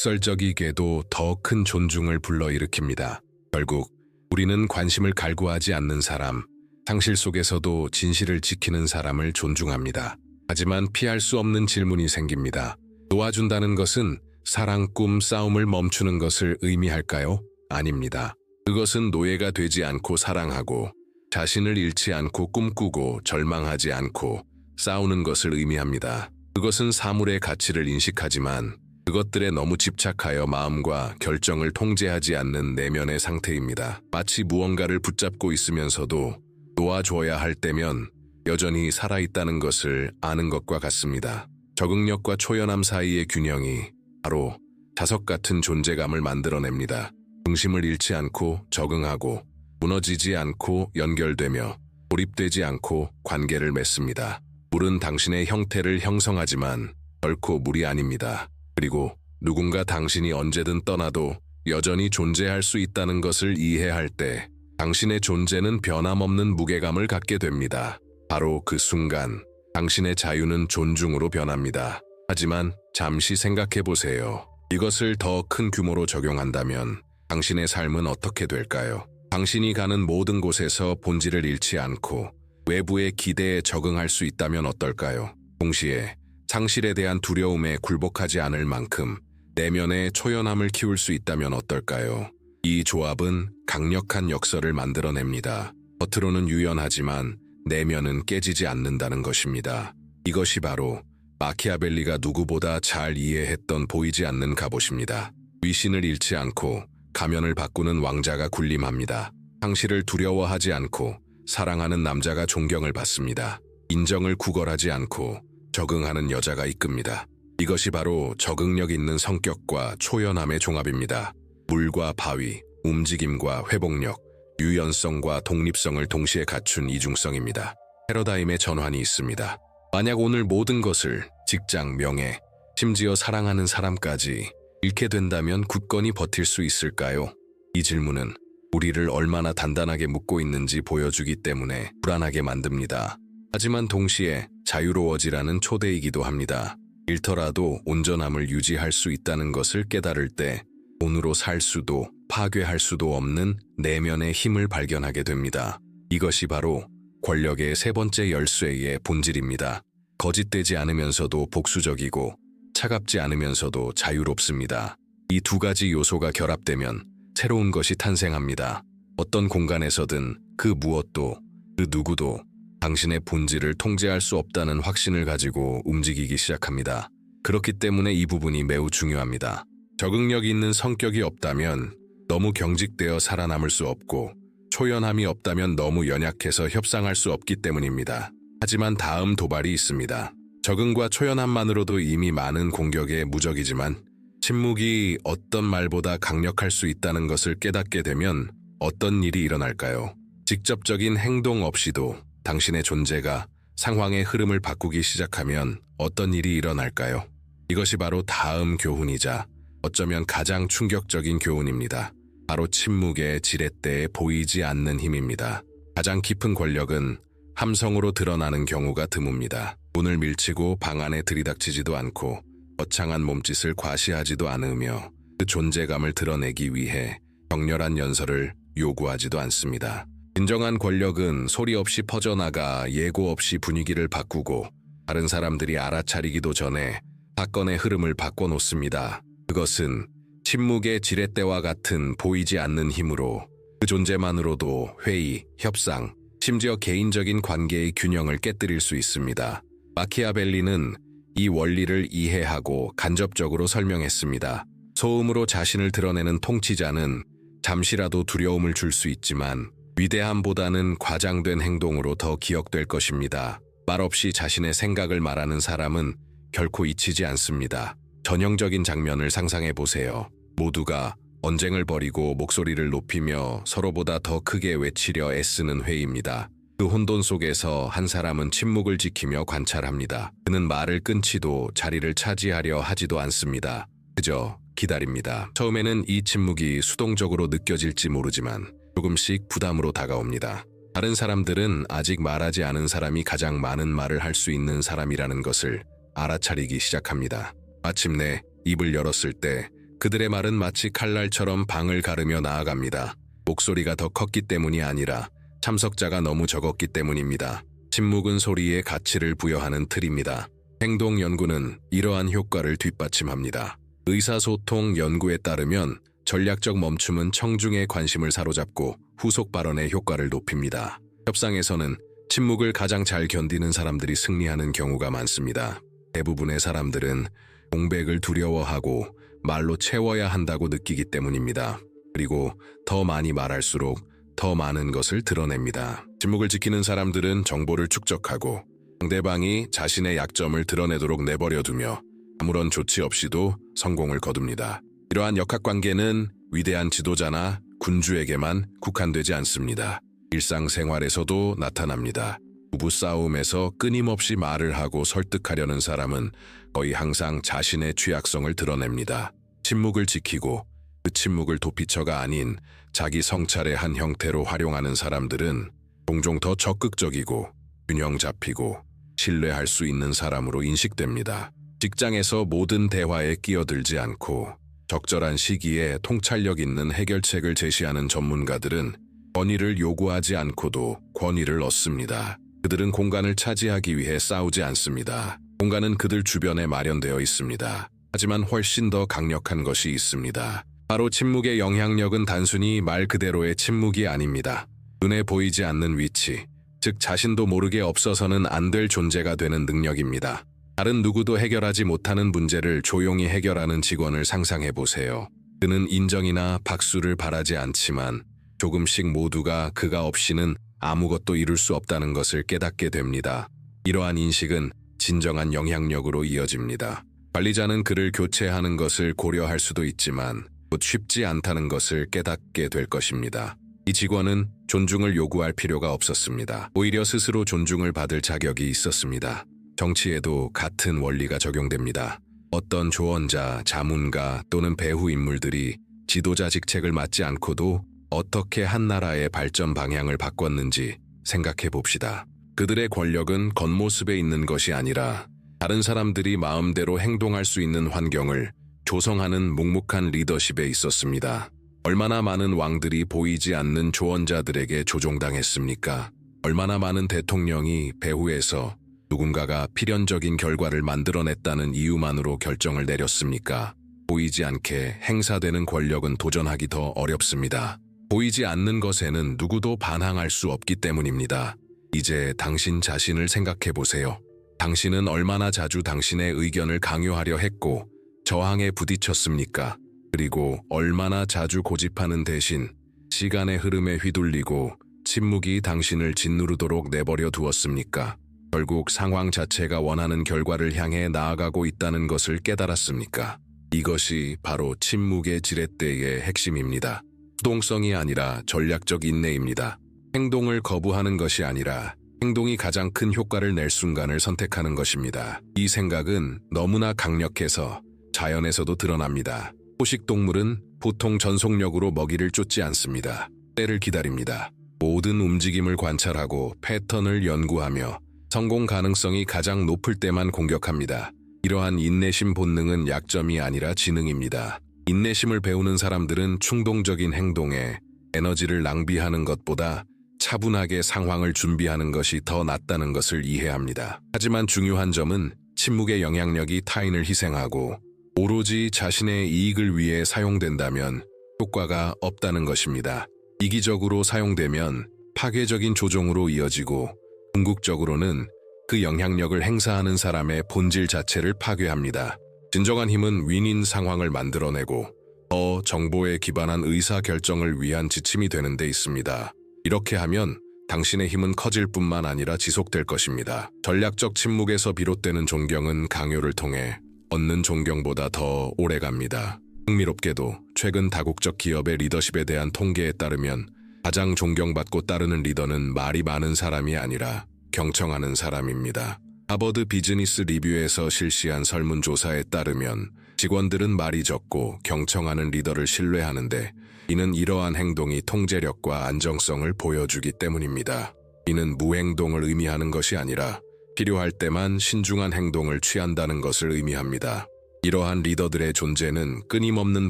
역설적이게도 더 큰 존중을 불러일으킵니다. 결국 우리는 관심을 갈구하지 않는 사람, 상실 속에서도 진실을 지키는 사람을 존중합니다. 하지만 피할 수 없는 질문이 생깁니다. 도와준다는 것은 사랑, 꿈, 싸움을 멈추는 것을 의미할까요? 아닙니다. 그것은 노예가 되지 않고 사랑하고 자신을 잃지 않고 꿈꾸고 절망하지 않고 싸우는 것을 의미합니다. 그것은 사물의 가치를 인식하지만 그것들에 너무 집착하여 마음과 결정을 통제하지 않는 내면의 상태입니다. 마치 무언가를 붙잡고 있으면서도 놓아줘야 할 때면 여전히 살아있다는 것을 아는 것과 같습니다. 적응력과 초연함 사이의 균형이 바로 자석 같은 존재감을 만들어냅니다. 중심을 잃지 않고 적응하고 무너지지 않고 연결되며 고립되지 않고 관계를 맺습니다. 물은 당신의 형태를 형성하지만 결코 물이 아닙니다. 그리고 누군가 당신이 언제든 떠나도 여전히 존재할 수 있다는 것을 이해할 때 당신의 존재는 변함없는 무게감을 갖게 됩니다. 바로 그 순간 당신의 자유는 존중으로 변합니다. 하지만 잠시 생각해 보세요. 이것을 더 큰 규모로 적용한다면 당신의 삶은 어떻게 될까요? 당신이 가는 모든 곳에서 본질을 잃지 않고 외부의 기대에 적응할 수 있다면 어떨까요? 동시에 상실에 대한 두려움에 굴복하지 않을 만큼 내면의 초연함을 키울 수 있다면 어떨까요? 이 조합은 강력한 역설을 만들어냅니다. 겉으로는 유연하지만 내면은 깨지지 않는다는 것입니다. 이것이 바로 마키아벨리가 누구보다 잘 이해했던 보이지 않는 갑옷입니다. 위신을 잃지 않고 가면을 바꾸는 왕자가 군림합니다. 상실을 두려워하지 않고 사랑하는 남자가 존경을 받습니다. 인정을 구걸하지 않고 적응하는 여자가 이끕니다. 이것이 바로 적응력 있는 성격과 초연함의 종합입니다. 물과 바위, 움직임과 회복력, 유연성과 독립성을 동시에 갖춘 이중성입니다. 패러다임의 전환이 있습니다. 만약 오늘 모든 것을 직장, 명예, 심지어 사랑하는 사람까지 잃게 된다면 굳건히 버틸 수 있을까요? 이 질문은 우리를 얼마나 단단하게 묶고 있는지 보여주기 때문에 불안하게 만듭니다. 하지만 동시에 자유로워지라는 초대이기도 합니다. 잃더라도 온전함을 유지할 수 있다는 것을 깨달을 때 돈으로 살 수도 파괴할 수도 없는 내면의 힘을 발견하게 됩니다. 이것이 바로 권력의 세 번째 열쇠의 본질입니다. 거짓되지 않으면서도 복수적이고 차갑지 않으면서도 자유롭습니다. 이 두 가지 요소가 결합되면 새로운 것이 탄생합니다. 어떤 공간에서든 그 무엇도, 그 누구도 당신의 본질을 통제할 수 없다는 확신을 가지고 움직이기 시작합니다. 그렇기 때문에 이 부분이 매우 중요합니다. 적응력이 있는 성격이 없다면 너무 경직되어 살아남을 수 없고 초연함이 없다면 너무 연약해서 협상할 수 없기 때문입니다. 하지만 다음 도발이 있습니다. 적응과 초연함만으로도 이미 많은 공격에 무적이지만 침묵이 어떤 말보다 강력할 수 있다는 것을 깨닫게 되면 어떤 일이 일어날까요? 직접적인 행동 없이도 당신의 존재가 상황의 흐름을 바꾸기 시작하면 어떤 일이 일어날까요? 이것이 바로 다음 교훈이자 어쩌면 가장 충격적인 교훈입니다. 바로 침묵의 지렛대에 보이지 않는 힘입니다. 가장 깊은 권력은 함성으로 드러나는 경우가 드뭅니다. 문을 밀치고 방 안에 들이닥치지도 않고 거창한 몸짓을 과시하지도 않으며 그 존재감을 드러내기 위해 격렬한 연설을 요구하지도 않습니다. 진정한 권력은 소리 없이 퍼져나가 예고 없이 분위기를 바꾸고 다른 사람들이 알아차리기도 전에 사건의 흐름을 바꿔놓습니다. 그것은 침묵의 지렛대와 같은 보이지 않는 힘으로 그 존재만으로도 회의, 협상, 심지어 개인적인 관계의 균형을 깨뜨릴 수 있습니다. 마키아벨리는 이 원리를 이해하고 간접적으로 설명했습니다. 소음으로 자신을 드러내는 통치자는 잠시라도 두려움을 줄 수 있지만 위대함보다는 과장된 행동으로 더 기억될 것입니다. 말없이 자신의 생각을 말하는 사람은 결코 잊히지 않습니다. 전형적인 장면을 상상해 보세요. 모두가 언쟁을 벌이고 목소리를 높이며 서로보다 더 크게 외치려 애쓰는 회의입니다. 그 혼돈 속에서 한 사람은 침묵을 지키며 관찰합니다. 그는 말을 끊지도 자리를 차지하려 하지도 않습니다. 그저 기다립니다. 처음에는 이 침묵이 수동적으로 느껴질지 모르지만 조금씩 부담으로 다가옵니다. 다른 사람들은 아직 말하지 않은 사람이 가장 많은 말을 할 수 있는 사람이라는 것을 알아차리기 시작합니다. 마침내 입을 열었을 때 그들의 말은 마치 칼날처럼 방을 가르며 나아갑니다. 목소리가 더 컸기 때문이 아니라 참석자가 너무 적었기 때문입니다. 침묵은 소리에 가치를 부여하는 틀입니다. 행동 연구는 이러한 효과를 뒷받침합니다. 의사소통 연구에 따르면 전략적 멈춤은 청중의 관심을 사로잡고 후속 발언의 효과를 높입니다. 협상에서는 침묵을 가장 잘 견디는 사람들이 승리하는 경우가 많습니다. 대부분의 사람들은 공백을 두려워하고 말로 채워야 한다고 느끼기 때문입니다. 그리고 더 많이 말할수록 더 많은 것을 드러냅니다. 침묵을 지키는 사람들은 정보를 축적하고 상대방이 자신의 약점을 드러내도록 내버려두며 아무런 조치 없이도 성공을 거둡니다. 이러한 역학관계는 위대한 지도자나 군주에게만 국한되지 않습니다. 일상생활에서도 나타납니다. 부부싸움에서 끊임없이 말을 하고 설득하려는 사람은 거의 항상 자신의 취약성을 드러냅니다. 침묵을 지키고 그 침묵을 도피처가 아닌 자기 성찰의 한 형태로 활용하는 사람들은 종종 더 적극적이고 균형 잡히고 신뢰할 수 있는 사람으로 인식됩니다. 직장에서 모든 대화에 끼어들지 않고 적절한 시기에 통찰력 있는 해결책을 제시하는 전문가들은 권위를 요구하지 않고도 권위를 얻습니다. 그들은 공간을 차지하기 위해 싸우지 않습니다. 공간은 그들 주변에 마련되어 있습니다. 하지만 훨씬 더 강력한 것이 있습니다. 바로 침묵의 영향력은 단순히 말 그대로의 침묵이 아닙니다. 눈에 보이지 않는 위치, 즉 자신도 모르게 없어서는 안 될 존재가 되는 능력입니다. 다른 누구도 해결하지 못하는 문제를 조용히 해결하는 직원을 상상해 보세요. 그는 인정이나 박수를 바라지 않지만 조금씩 모두가 그가 없이는 아무것도 이룰 수 없다는 것을 깨닫게 됩니다. 이러한 인식은 진정한 영향력으로 이어집니다. 관리자는 그를 교체하는 것을 고려할 수도 있지만 곧 쉽지 않다는 것을 깨닫게 될 것입니다. 이 직원은 존중을 요구할 필요가 없었습니다. 오히려 스스로 존중을 받을 자격이 있었습니다. 정치에도 같은 원리가 적용됩니다. 어떤 조언자, 자문가 또는 배후 인물들이 지도자 직책을 맡지 않고도 어떻게 한 나라의 발전 방향을 바꿨는지 생각해 봅시다. 그들의 권력은 겉모습에 있는 것이 아니라 다른 사람들이 마음대로 행동할 수 있는 환경을 조성하는 묵묵한 리더십에 있었습니다. 얼마나 많은 왕들이 보이지 않는 조언자들에게 조종당했습니까? 얼마나 많은 대통령이 배후에서 누군가가 필연적인 결과를 만들어냈다는 이유만으로 결정을 내렸습니까? 보이지 않게 행사되는 권력은 도전하기 더 어렵습니다. 보이지 않는 것에는 누구도 반항할 수 없기 때문입니다. 이제 당신 자신을 생각해 보세요. 당신은 얼마나 자주 당신의 의견을 강요하려 했고 저항에 부딪혔습니까? 그리고 얼마나 자주 고집하는 대신 시간의 흐름에 휘둘리고 침묵이 당신을 짓누르도록 내버려 두었습니까? 결국 상황 자체가 원하는 결과를 향해 나아가고 있다는 것을 깨달았습니까? 이것이 바로 침묵의 지렛대의 핵심입니다. 수동성이 아니라 전략적 인내입니다. 행동을 거부하는 것이 아니라 행동이 가장 큰 효과를 낼 순간을 선택하는 것입니다. 이 생각은 너무나 강력해서 자연에서도 드러납니다. 포식동물은 보통 전속력으로 먹이를 쫓지 않습니다. 때를 기다립니다. 모든 움직임을 관찰하고 패턴을 연구하며 성공 가능성이 가장 높을 때만 공격합니다. 이러한 인내심 본능은 약점이 아니라 지능입니다. 인내심을 배우는 사람들은 충동적인 행동에 에너지를 낭비하는 것보다 차분하게 상황을 준비하는 것이 더 낫다는 것을 이해합니다. 하지만 중요한 점은 침묵의 영향력이 타인을 희생하고 오로지 자신의 이익을 위해 사용된다면 효과가 없다는 것입니다. 이기적으로 사용되면 파괴적인 조종으로 이어지고 궁극적으로는 그 영향력을 행사하는 사람의 본질 자체를 파괴합니다. 진정한 힘은 윈윈 상황을 만들어내고 더 정보에 기반한 의사결정을 위한 지침이 되는 데 있습니다. 이렇게 하면 당신의 힘은 커질 뿐만 아니라 지속될 것입니다. 전략적 침묵에서 비롯되는 존경은 강요를 통해 얻는 존경보다 더 오래갑니다. 흥미롭게도 최근 다국적 기업의 리더십에 대한 통계에 따르면 가장 존경받고 따르는 리더는 말이 많은 사람이 아니라 경청하는 사람입니다. 하버드 비즈니스 리뷰에서 실시한 설문조사에 따르면 직원들은 말이 적고 경청하는 리더를 신뢰하는데 이는 이러한 행동이 통제력과 안정성을 보여주기 때문입니다. 이는 무행동을 의미하는 것이 아니라 필요할 때만 신중한 행동을 취한다는 것을 의미합니다. 이러한 리더들의 존재는 끊임없는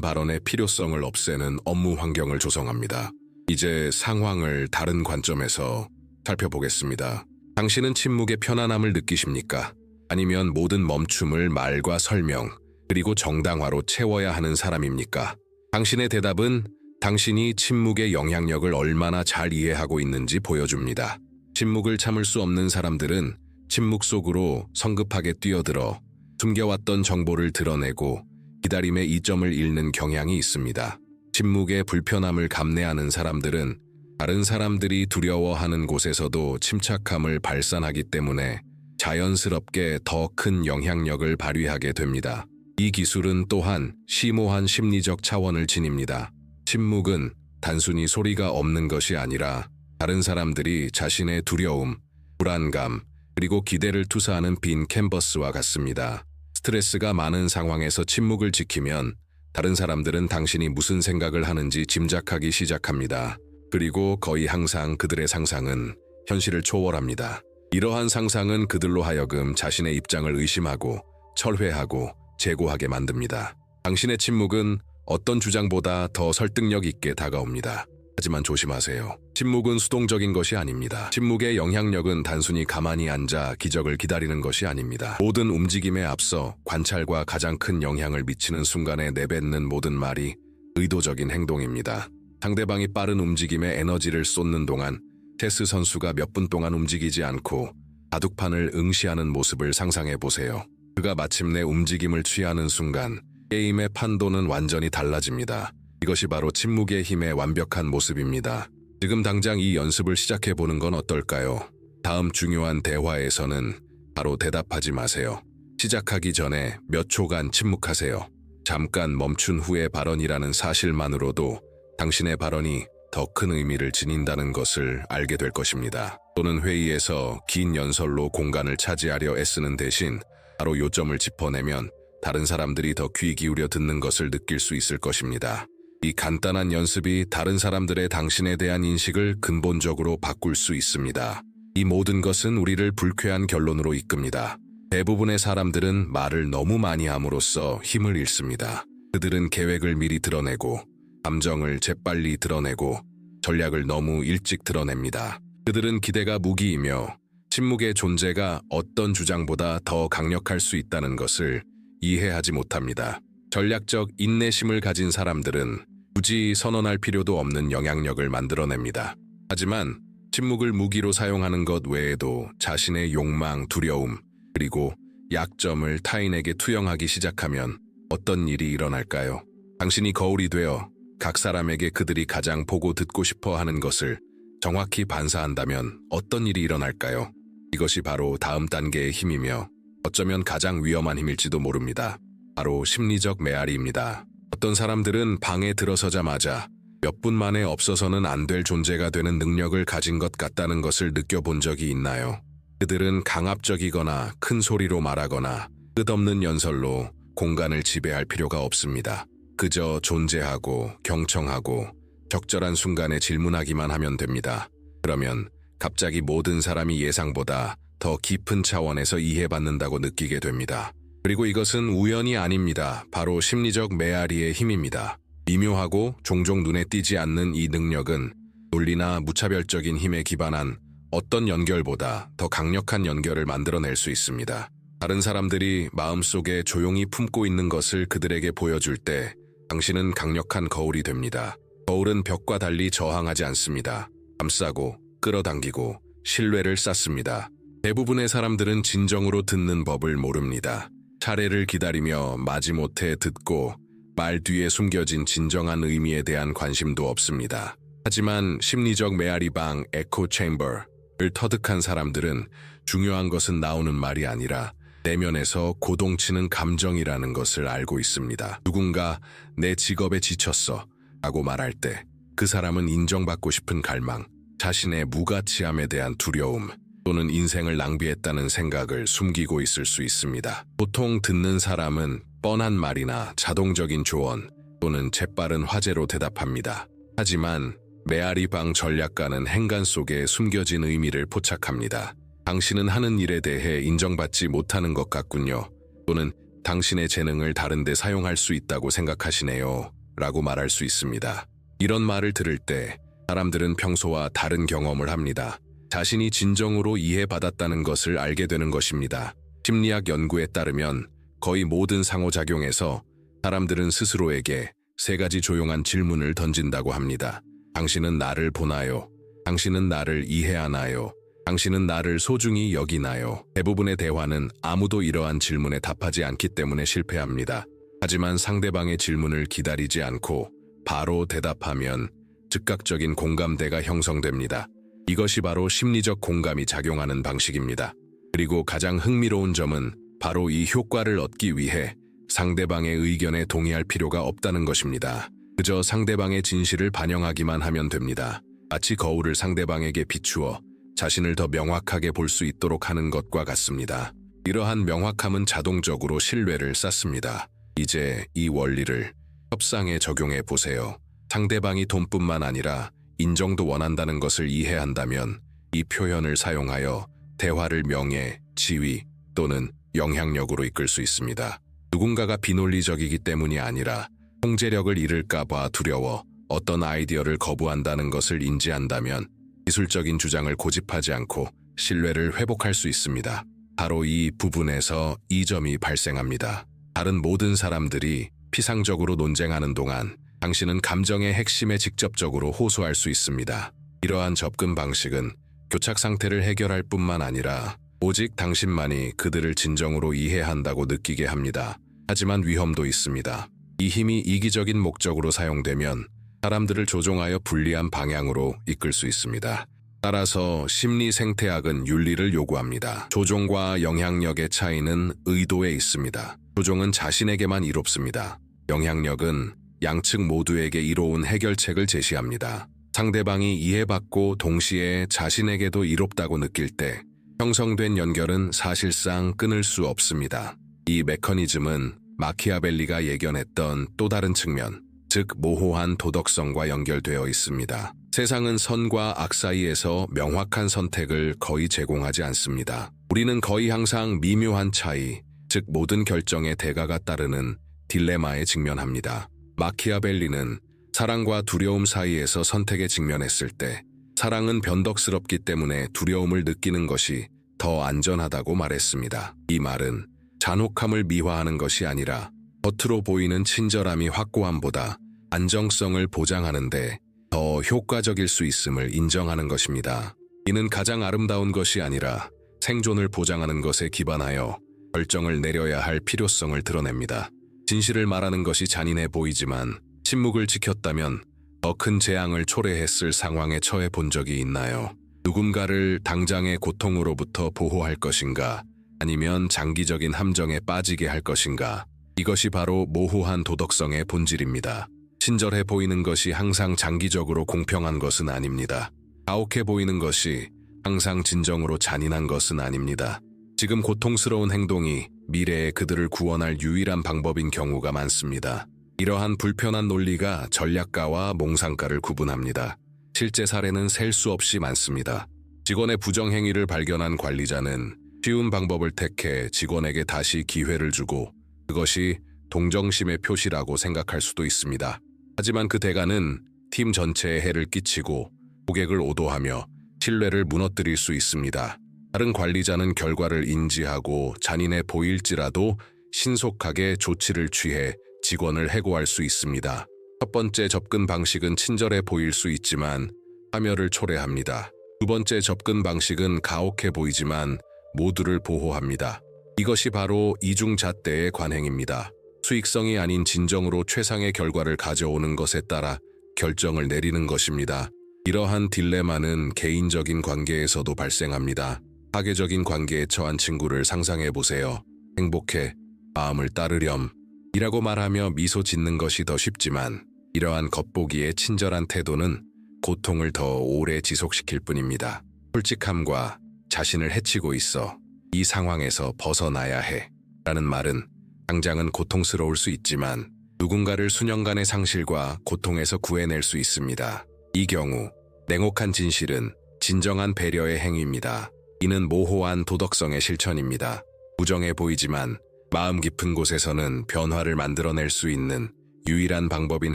발언의 필요성을 없애는 업무 환경을 조성합니다. 이제 상황을 다른 관점에서 살펴보겠습니다. 당신은 침묵의 편안함을 느끼십니까? 아니면 모든 멈춤을 말과 설명, 그리고 정당화로 채워야 하는 사람입니까? 당신의 대답은 당신이 침묵의 영향력을 얼마나 잘 이해하고 있는지 보여줍니다. 침묵을 참을 수 없는 사람들은 침묵 속으로 성급하게 뛰어들어 숨겨왔던 정보를 드러내고 기다림의 이점을 잃는 경향이 있습니다. 침묵의 불편함을 감내하는 사람들은 다른 사람들이 두려워하는 곳에서도 침착함을 발산하기 때문에 자연스럽게 더 큰 영향력을 발휘하게 됩니다. 이 기술은 또한 심오한 심리적 차원을 지닙니다. 침묵은 단순히 소리가 없는 것이 아니라 다른 사람들이 자신의 두려움, 불안감, 그리고 기대를 투사하는 빈 캔버스와 같습니다. 스트레스가 많은 상황에서 침묵을 지키면 다른 사람들은 당신이 무슨 생각을 하는지 짐작하기 시작합니다. 그리고 거의 항상 그들의 상상은 현실을 초월합니다. 이러한 상상은 그들로 하여금 자신의 입장을 의심하고 철회하고 재고하게 만듭니다. 당신의 침묵은 어떤 주장보다 더 설득력 있게 다가옵니다. 하지만 조심하세요. 침묵은 수동적인 것이 아닙니다. 침묵의 영향력은 단순히 가만히 앉아 기적을 기다리는 것이 아닙니다. 모든 움직임에 앞서 관찰과 가장 큰 영향을 미치는 순간에 내뱉는 모든 말이 의도적인 행동입니다. 상대방이 빠른 움직임에 에너지를 쏟는 동안 체스 선수가 몇 분 동안 움직이지 않고 바둑판을 응시하는 모습을 상상해 보세요. 그가 마침내 움직임을 취하는 순간 게임의 판도는 완전히 달라집니다. 이것이 바로 침묵의 힘의 완벽한 모습입니다. 지금 당장 이 연습을 시작해 보는 건 어떨까요? 다음 중요한 대화에서는 바로 대답하지 마세요. 시작하기 전에 몇 초간 침묵하세요. 잠깐 멈춘 후의 발언이라는 사실만으로도 당신의 발언이 더 큰 의미를 지닌다는 것을 알게 될 것입니다. 또는 회의에서 긴 연설로 공간을 차지하려 애쓰는 대신 바로 요점을 짚어내면 다른 사람들이 더 귀 기울여 듣는 것을 느낄 수 있을 것입니다. 이 간단한 연습이 다른 사람들의 당신에 대한 인식을 근본적으로 바꿀 수 있습니다. 이 모든 것은 우리를 불쾌한 결론으로 이끕니다. 대부분의 사람들은 말을 너무 많이 함으로써 힘을 잃습니다. 그들은 계획을 미리 드러내고 감정을 재빨리 드러내고 전략을 너무 일찍 드러냅니다. 그들은 기대가 무기이며 침묵의 존재가 어떤 주장보다 더 강력할 수 있다는 것을 이해하지 못합니다. 전략적 인내심을 가진 사람들은 굳이 선언할 필요도 없는 영향력을 만들어냅니다. 하지만 침묵을 무기로 사용하는 것 외에도 자신의 욕망, 두려움, 그리고 약점을 타인에게 투영하기 시작하면 어떤 일이 일어날까요? 당신이 거울이 되어 각 사람에게 그들이 가장 보고 듣고 싶어 하는 것을 정확히 반사한다면 어떤 일이 일어날까요? 이것이 바로 다음 단계의 힘이며 어쩌면 가장 위험한 힘일지도 모릅니다. 바로 심리적 메아리입니다. 어떤 사람들은 방에 들어서자마자 몇 분 만에 없어서는 안 될 존재가 되는 능력을 가진 것 같다는 것을 느껴본 적이 있나요? 그들은 강압적이거나 큰 소리로 말하거나 끝없는 연설로 공간을 지배할 필요가 없습니다. 그저 존재하고 경청하고 적절한 순간에 질문하기만 하면 됩니다. 그러면 갑자기 모든 사람이 예상보다 더 깊은 차원에서 이해받는다고 느끼게 됩니다. 그리고 이것은 우연이 아닙니다. 바로 심리적 메아리의 힘입니다. 미묘하고 종종 눈에 띄지 않는 이 능력은 논리나 무차별적인 힘에 기반한 어떤 연결보다 더 강력한 연결을 만들어낼 수 있습니다. 다른 사람들이 마음속에 조용히 품고 있는 것을 그들에게 보여줄 때 당신은 강력한 거울이 됩니다. 거울은 벽과 달리 저항하지 않습니다. 감싸고 끌어당기고 신뢰를 쌓습니다. 대부분의 사람들은 진정으로 듣는 법을 모릅니다. 차례를 기다리며 마지못해 듣고 말 뒤에 숨겨진 진정한 의미에 대한 관심도 없습니다. 하지만 심리적 메아리방 에코 챔버를 터득한 사람들은 중요한 것은 나오는 말이 아니라 내면에서 고동치는 감정이라는 것을 알고 있습니다. 누군가 내 직업에 지쳤어 라고 말할 때 그 사람은 인정받고 싶은 갈망, 자신의 무가치함에 대한 두려움 또는 인생을 낭비했다는 생각을 숨기고 있을 수 있습니다. 보통 듣는 사람은 뻔한 말이나 자동적인 조언 또는 재빠른 화제로 대답합니다. 하지만 메아리방 전략가는 행간 속에 숨겨진 의미를 포착합니다. 당신은 하는 일에 대해 인정받지 못하는 것 같군요. 또는 당신의 재능을 다른 데 사용할 수 있다고 생각하시네요. 라고 말할 수 있습니다. 이런 말을 들을 때 사람들은 평소와 다른 경험을 합니다. 자신이 진정으로 이해받았다는 것을 알게 되는 것입니다. 심리학 연구에 따르면 거의 모든 상호작용에서 사람들은 스스로에게 3가지 조용한 질문을 던진다고 합니다. 당신은 나를 보나요? 당신은 나를 이해하나요? 당신은 나를 소중히 여기나요? 대부분의 대화는 아무도 이러한 질문에 답하지 않기 때문에 실패합니다. 하지만 상대방의 질문을 기다리지 않고 바로 대답하면 즉각적인 공감대가 형성됩니다. 이것이 바로 심리적 공감이 작용하는 방식입니다. 그리고 가장 흥미로운 점은 바로 이 효과를 얻기 위해 상대방의 의견에 동의할 필요가 없다는 것입니다. 그저 상대방의 진실을 반영하기만 하면 됩니다. 마치 거울을 상대방에게 비추어 자신을 더 명확하게 볼 수 있도록 하는 것과 같습니다. 이러한 명확함은 자동적으로 신뢰를 쌓습니다. 이제 이 원리를 협상에 적용해 보세요. 상대방이 돈뿐만 아니라 인정도 원한다는 것을 이해한다면 이 표현을 사용하여 대화를 명예, 지위 또는 영향력으로 이끌 수 있습니다. 누군가가 비논리적이기 때문이 아니라 통제력을 잃을까 봐 두려워 어떤 아이디어를 거부한다는 것을 인지한다면 기술적인 주장을 고집하지 않고 신뢰를 회복할 수 있습니다. 바로 이 부분에서 이점이 발생합니다. 다른 모든 사람들이 피상적으로 논쟁하는 동안 당신은 감정의 핵심에 직접적으로 호소할 수 있습니다. 이러한 접근 방식은 교착 상태를 해결할 뿐만 아니라 오직 당신만이 그들을 진정으로 이해한다고 느끼게 합니다. 하지만 위험도 있습니다. 이 힘이 이기적인 목적으로 사용되면 사람들을 조종하여 불리한 방향으로 이끌 수 있습니다. 따라서 심리 생태학은 윤리를 요구합니다. 조종과 영향력의 차이는 의도에 있습니다. 조종은 자신에게만 이롭습니다. 영향력은 양측 모두에게 이로운 해결책을 제시합니다. 상대방이 이해받고 동시에 자신에게도 이롭다고 느낄 때 형성된 연결은 사실상 끊을 수 없습니다. 이 메커니즘은 마키아벨리가 예견했던 또 다른 측면, 즉 모호한 도덕성과 연결되어 있습니다. 세상은 선과 악 사이에서 명확한 선택을 거의 제공하지 않습니다. 우리는 거의 항상 미묘한 차이, 즉 모든 결정의 대가가 따르는 딜레마에 직면합니다. 마키아벨리는 사랑과 두려움 사이에서 선택에 직면했을 때 사랑은 변덕스럽기 때문에 두려움을 느끼는 것이 더 안전하다고 말했습니다. 이 말은 잔혹함을 미화하는 것이 아니라 겉으로 보이는 친절함이 확고함보다 안정성을 보장하는데 더 효과적일 수 있음을 인정하는 것입니다. 이는 가장 아름다운 것이 아니라 생존을 보장하는 것에 기반하여 결정을 내려야 할 필요성을 드러냅니다. 진실을 말하는 것이 잔인해 보이지만 침묵을 지켰다면 더 큰 재앙을 초래했을 상황에 처해 본 적이 있나요? 누군가를 당장의 고통으로부터 보호할 것인가? 아니면 장기적인 함정에 빠지게 할 것인가? 이것이 바로 모호한 도덕성의 본질입니다. 친절해 보이는 것이 항상 장기적으로 공평한 것은 아닙니다. 가혹해 보이는 것이 항상 진정으로 잔인한 것은 아닙니다. 지금 고통스러운 행동이 미래에 그들을 구원할 유일한 방법인 경우가 많습니다. 이러한 불편한 논리가 전략가와 몽상가를 구분합니다. 실제 사례는 셀 수 없이 많습니다. 직원의 부정행위를 발견한 관리자는 쉬운 방법을 택해 직원에게 다시 기회를 주고 그것이 동정심의 표시라고 생각할 수도 있습니다. 하지만 그 대가는 팀 전체에 해를 끼치고 고객을 오도하며 신뢰를 무너뜨릴 수 있습니다. 다른 관리자는 결과를 인지하고 잔인해 보일지라도 신속하게 조치를 취해 직원을 해고할 수 있습니다. 첫 번째 접근 방식은 친절해 보일 수 있지만 파멸을 초래합니다. 두 번째 접근 방식은 가혹해 보이지만 모두를 보호합니다. 이것이 바로 이중잣대의 관행입니다. 수익성이 아닌 진정으로 최상의 결과를 가져오는 것에 따라 결정을 내리는 것입니다. 이러한 딜레마는 개인적인 관계에서도 발생합니다. 파괴적인 관계에 처한 친구를 상상해 보세요. 행복해, 마음을 따르렴 이라고 말하며 미소 짓는 것이 더 쉽지만 이러한 겉보기의 친절한 태도는 고통을 더 오래 지속시킬 뿐입니다. 솔직함과 자신을 해치고 있어 이 상황에서 벗어나야 해 라는 말은 당장은 고통스러울 수 있지만 누군가를 수년간의 상실과 고통에서 구해낼 수 있습니다. 이 경우 냉혹한 진실은 진정한 배려의 행위입니다. 이는 모호한 도덕성의 실천입니다. 무정해 보이지만 마음 깊은 곳에서는 변화를 만들어낼 수 있는 유일한 방법인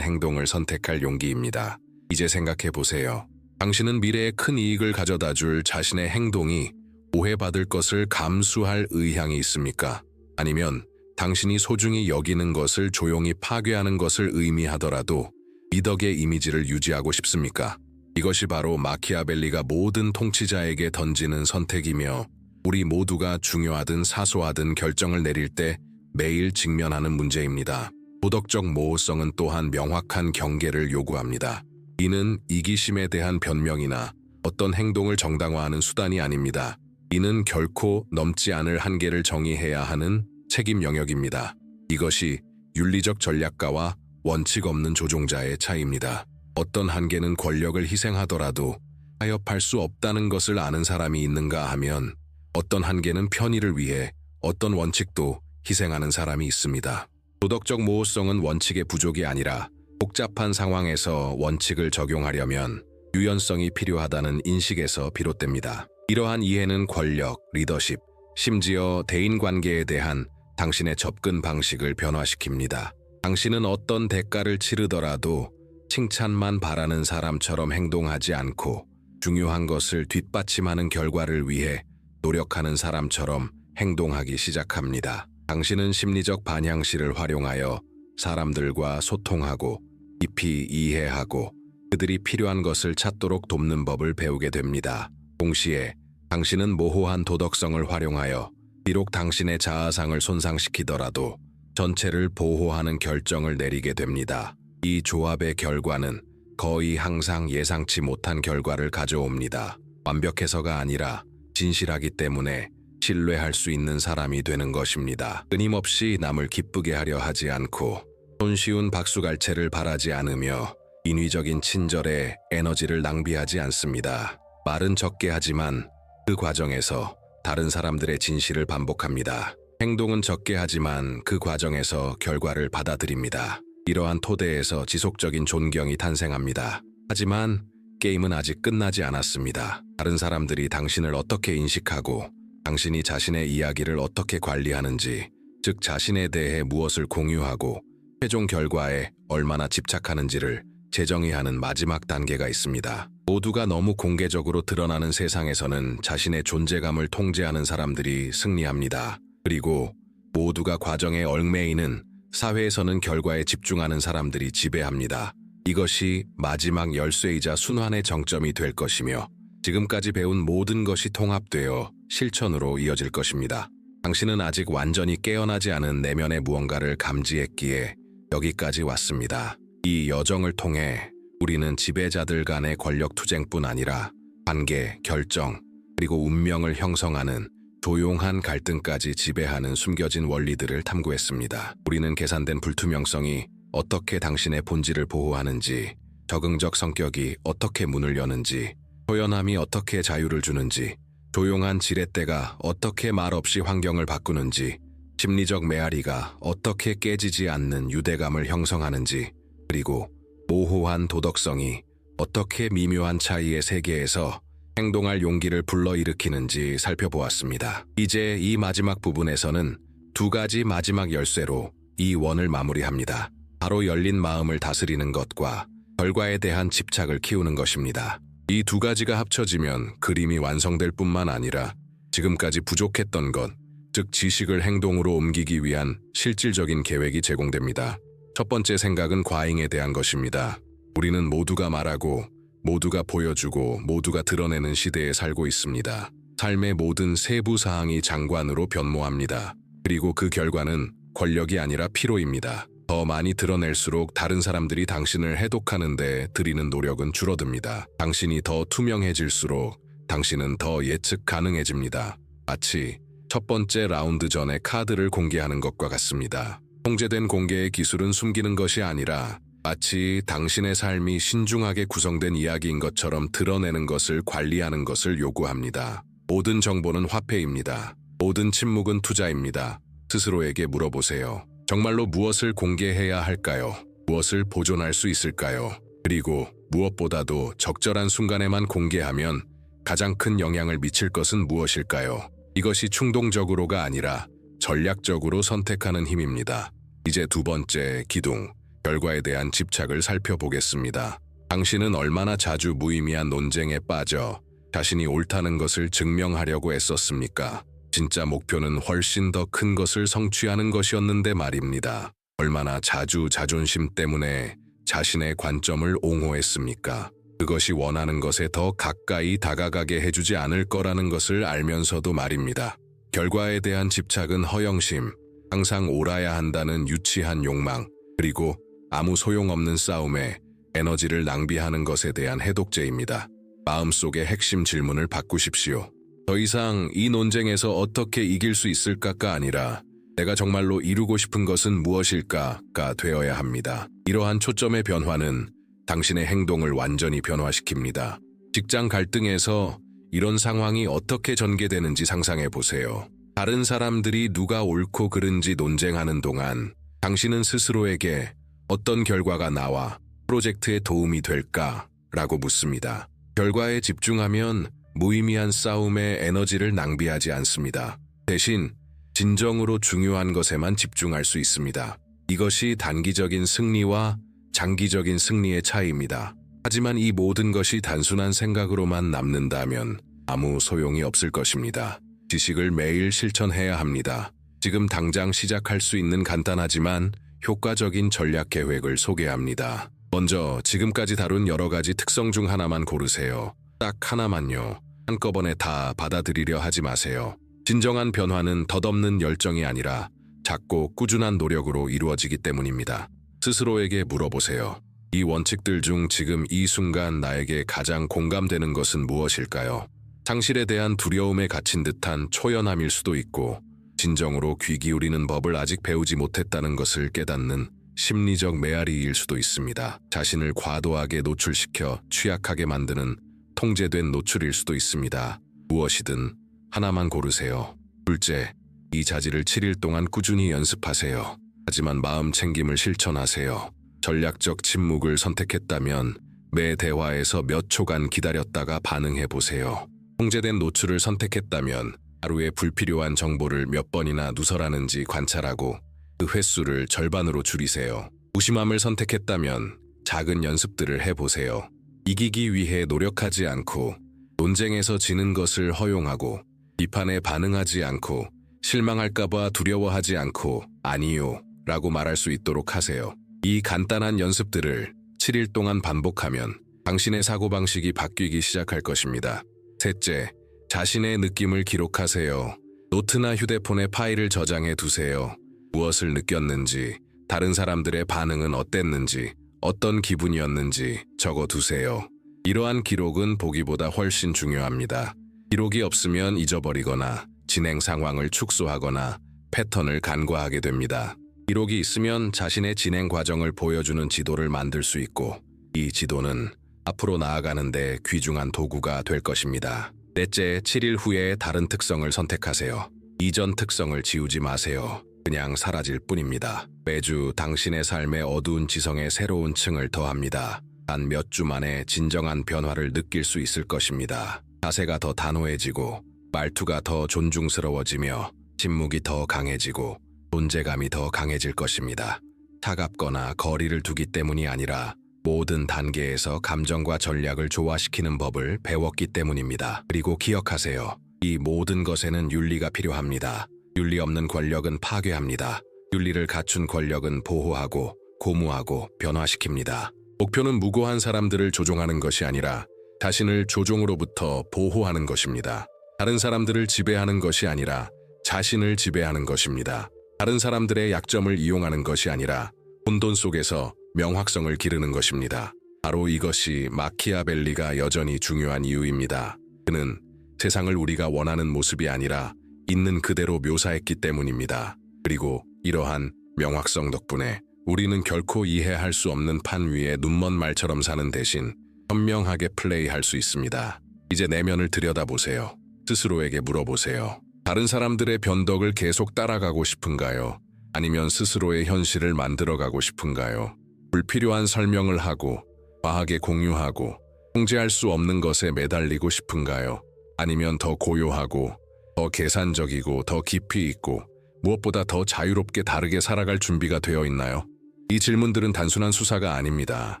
행동을 선택할 용기입니다. 이제 생각해 보세요. 당신은 미래에 큰 이익을 가져다 줄 자신의 행동이 오해받을 것을 감수할 의향이 있습니까? 아니면 당신이 소중히 여기는 것을 조용히 파괴하는 것을 의미하더라도 미덕의 이미지를 유지하고 싶습니까? 이것이 바로 마키아벨리가 모든 통치자에게 던지는 선택이며 우리 모두가 중요하든 사소하든 결정을 내릴 때 매일 직면하는 문제입니다. 도덕적 모호성은 또한 명확한 경계를 요구합니다. 이는 이기심에 대한 변명이나 어떤 행동을 정당화하는 수단이 아닙니다. 이는 결코 넘지 않을 한계를 정의해야 하는 책임 영역입니다. 이것이 윤리적 전략가와 원칙 없는 조종자의 차이입니다. 어떤 한계는 권력을 희생하더라도 타협할 수 없다는 것을 아는 사람이 있는가 하면 어떤 한계는 편의를 위해 어떤 원칙도 희생하는 사람이 있습니다. 도덕적 모호성은 원칙의 부족이 아니라 복잡한 상황에서 원칙을 적용하려면 유연성이 필요하다는 인식에서 비롯됩니다. 이러한 이해는 권력, 리더십, 심지어 대인관계에 대한 당신의 접근 방식을 변화시킵니다. 당신은 어떤 대가를 치르더라도 칭찬만 바라는 사람처럼 행동하지 않고 중요한 것을 뒷받침하는 결과를 위해 노력하는 사람처럼 행동하기 시작합니다. 당신은 심리적 반향시를 활용하여 사람들과 소통하고 깊이 이해하고 그들이 필요한 것을 찾도록 돕는 법을 배우게 됩니다. 동시에 당신은 모호한 도덕성을 활용하여 비록 당신의 자아상을 손상시키더라도 전체를 보호하는 결정을 내리게 됩니다. 이 조합의 결과는 거의 항상 예상치 못한 결과를 가져옵니다. 완벽해서가 아니라 진실하기 때문에 신뢰할 수 있는 사람이 되는 것입니다. 끊임없이 남을 기쁘게 하려 하지 않고 손쉬운 박수갈채를 바라지 않으며 인위적인 친절에 에너지를 낭비하지 않습니다. 말은 적게 하지만 그 과정에서 다른 사람들의 진실을 반복합니다. 행동은 적게 하지만 그 과정에서 결과를 받아들입니다. 이러한 토대에서 지속적인 존경이 탄생합니다. 하지만 게임은 아직 끝나지 않았습니다. 다른 사람들이 당신을 어떻게 인식하고 당신이 자신의 이야기를 어떻게 관리하는지, 즉 자신에 대해 무엇을 공유하고 최종 결과에 얼마나 집착하는지를 재정의하는 마지막 단계가 있습니다. 모두가 너무 공개적으로 드러나는 세상에서는 자신의 존재감을 통제하는 사람들이 승리합니다. 그리고 모두가 과정에 얽매이는 사회에서는 결과에 집중하는 사람들이 지배합니다. 이것이 마지막 열쇠이자 순환의 정점이 될 것이며 지금까지 배운 모든 것이 통합되어 실천으로 이어질 것입니다. 당신은 아직 완전히 깨어나지 않은 내면의 무언가를 감지했기에 여기까지 왔습니다. 이 여정을 통해 우리는 지배자들 간의 권력 투쟁뿐 아니라 관계, 결정, 그리고 운명을 형성하는 조용한 갈등까지 지배하는 숨겨진 원리들을 탐구했습니다. 우리는 계산된 불투명성이 어떻게 당신의 본질을 보호하는지, 적응적 성격이 어떻게 문을 여는지, 초연함이 어떻게 자유를 주는지, 조용한 지렛대가 어떻게 말없이 환경을 바꾸는지, 심리적 메아리가 어떻게 깨지지 않는 유대감을 형성하는지, 그리고 모호한 도덕성이 어떻게 미묘한 차이의 세계에서 행동할 용기를 불러일으키는지 살펴보았습니다. 이제 이 마지막 부분에서는 두 가지 마지막 열쇠로 이 원을 마무리합니다. 바로 열린 마음을 다스리는 것과 결과에 대한 집착을 키우는 것입니다. 이 두 가지가 합쳐지면 그림이 완성될 뿐만 아니라 지금까지 부족했던 것, 즉 지식을 행동으로 옮기기 위한 실질적인 계획이 제공됩니다. 첫 번째 생각은 과잉에 대한 것입니다. 우리는 모두가 말하고 모두가 보여주고 모두가 드러내는 시대에 살고 있습니다. 삶의 모든 세부 사항이 장관으로 변모합니다. 그리고 그 결과는 권력이 아니라 피로입니다. 더 많이 드러낼수록 다른 사람들이 당신을 해독하는 데 들이는 노력은 줄어듭니다. 당신이 더 투명해질수록 당신은 더 예측 가능해집니다. 마치 첫 번째 라운드 전에 카드를 공개하는 것과 같습니다. 통제된 공개의 기술은 숨기는 것이 아니라 마치 당신의 삶이 신중하게 구성된 이야기인 것처럼 드러내는 것을 관리하는 것을 요구합니다. 모든 정보는 화폐입니다. 모든 침묵은 투자입니다. 스스로에게 물어보세요. 정말로 무엇을 공개해야 할까요? 무엇을 보존할 수 있을까요? 그리고 무엇보다도 적절한 순간에만 공개하면 가장 큰 영향을 미칠 것은 무엇일까요? 이것이 충동적으로가 아니라 전략적으로 선택하는 힘입니다. 이제 두 번째 기둥, 결과에 대한 집착을 살펴보겠습니다. 당신은 얼마나 자주 무의미한 논쟁에 빠져 자신이 옳다는 것을 증명하려고 애썼습니까? 진짜 목표는 훨씬 더 큰 것을 성취하는 것이었는데 말입니다. 얼마나 자주 자존심 때문에 자신의 관점을 옹호했습니까? 그것이 원하는 것에 더 가까이 다가가게 해주지 않을 거라는 것을 알면서도 말입니다. 결과에 대한 집착은 허영심, 항상 옳아야 한다는 유치한 욕망, 그리고 아무 소용없는 싸움에 에너지를 낭비하는 것에 대한 해독제입니다. 마음속의 핵심 질문을 바꾸십시오. 더 이상 이 논쟁에서 어떻게 이길 수 있을까가 아니라 내가 정말로 이루고 싶은 것은 무엇일까가 되어야 합니다. 이러한 초점의 변화는 당신의 행동을 완전히 변화시킵니다. 직장 갈등에서 이런 상황이 어떻게 전개되는지 상상해 보세요. 다른 사람들이 누가 옳고 그른지 논쟁하는 동안 당신은 스스로에게 어떤 결과가 나와 프로젝트에 도움이 될까라고 묻습니다. 결과에 집중하면 무의미한 싸움에 에너지를 낭비하지 않습니다. 대신 진정으로 중요한 것에만 집중할 수 있습니다. 이것이 단기적인 승리와 장기적인 승리의 차이입니다. 하지만 이 모든 것이 단순한 생각으로만 남는다면 아무 소용이 없을 것입니다. 지식을 매일 실천해야 합니다. 지금 당장 시작할 수 있는 간단하지만 효과적인 전략 계획을 소개합니다. 먼저 지금까지 다룬 여러 가지 특성 중 하나만 고르세요. 딱 하나만요. 한꺼번에 다 받아들이려 하지 마세요. 진정한 변화는 덧없는 열정이 아니라 작고 꾸준한 노력으로 이루어지기 때문입니다. 스스로에게 물어보세요. 이 원칙들 중 지금 이 순간 나에게 가장 공감되는 것은 무엇일까요? 상실에 대한 두려움에 갇힌 듯한 초연함일 수도 있고, 진정으로 귀 기울이는 법을 아직 배우지 못했다는 것을 깨닫는 심리적 메아리일 수도 있습니다. 자신을 과도하게 노출시켜 취약하게 만드는 통제된 노출일 수도 있습니다. 무엇이든 하나만 고르세요. 둘째, 이 자질을 7일 동안 꾸준히 연습하세요. 하지만 마음 챙김을 실천하세요. 전략적 침묵을 선택했다면 매 대화에서 몇 초간 기다렸다가 반응해 보세요. 통제된 노출을 선택했다면 하루에 불필요한 정보를 몇 번이나 누설하는지 관찰하고 그 횟수를 절반으로 줄이세요. 무심함을 선택했다면 작은 연습들을 해보세요. 이기기 위해 노력하지 않고, 논쟁에서 지는 것을 허용하고, 비판에 반응하지 않고, 실망할까봐 두려워하지 않고 아니요 라고 말할 수 있도록 하세요. 이 간단한 연습들을 7일 동안 반복하면 당신의 사고방식이 바뀌기 시작할 것입니다. 셋째, 자신의 느낌을 기록하세요. 노트나 휴대폰에 파일을 저장해 두세요. 무엇을 느꼈는지, 다른 사람들의 반응은 어땠는지, 어떤 기분이었는지 적어 두세요. 이러한 기록은 보기보다 훨씬 중요합니다. 기록이 없으면 잊어버리거나 진행 상황을 축소하거나 패턴을 간과하게 됩니다. 기록이 있으면 자신의 진행 과정을 보여주는 지도를 만들 수 있고, 이 지도는 앞으로 나아가는 데 귀중한 도구가 될 것입니다. 넷째, 7일 후에 다른 특성을 선택하세요. 이전 특성을 지우지 마세요. 그냥 사라질 뿐입니다. 매주 당신의 삶의 어두운 지성에 새로운 층을 더합니다. 단 몇 주 만에 진정한 변화를 느낄 수 있을 것입니다. 자세가 더 단호해지고, 말투가 더 존중스러워지며, 침묵이 더 강해지고, 존재감이 더 강해질 것입니다. 차갑거나 거리를 두기 때문이 아니라 모든 단계에서 감정과 전략을 조화시키는 법을 배웠기 때문입니다. 그리고 기억하세요. 이 모든 것에는 윤리가 필요합니다. 윤리 없는 권력은 파괴합니다. 윤리를 갖춘 권력은 보호하고, 고무하고 변화시킵니다. 목표는 무고한 사람들을 조종하는 것이 아니라 자신을 조종으로부터 보호하는 것입니다. 다른 사람들을 지배하는 것이 아니라 자신을 지배하는 것입니다. 다른 사람들의 약점을 이용하는 것이 아니라 혼돈 속에서 명확성을 기르는 것입니다. 바로 이것이 마키아벨리가 여전히 중요한 이유입니다. 그는 세상을 우리가 원하는 모습이 아니라 있는 그대로 묘사했기 때문입니다. 그리고 이러한 명확성 덕분에 우리는 결코 이해할 수 없는 판 위에 눈먼 말처럼 사는 대신 현명하게 플레이할 수 있습니다. 이제 내면을 들여다보세요. 스스로에게 물어보세요. 다른 사람들의 변덕을 계속 따라가고 싶은가요? 아니면 스스로의 현실을 만들어가고 싶은가요? 불필요한 설명을 하고, 과하게 공유하고, 통제할 수 없는 것에 매달리고 싶은가요? 아니면 더 고요하고, 더 계산적이고, 더 깊이 있고, 무엇보다 더 자유롭게 다르게 살아갈 준비가 되어 있나요? 이 질문들은 단순한 수사가 아닙니다.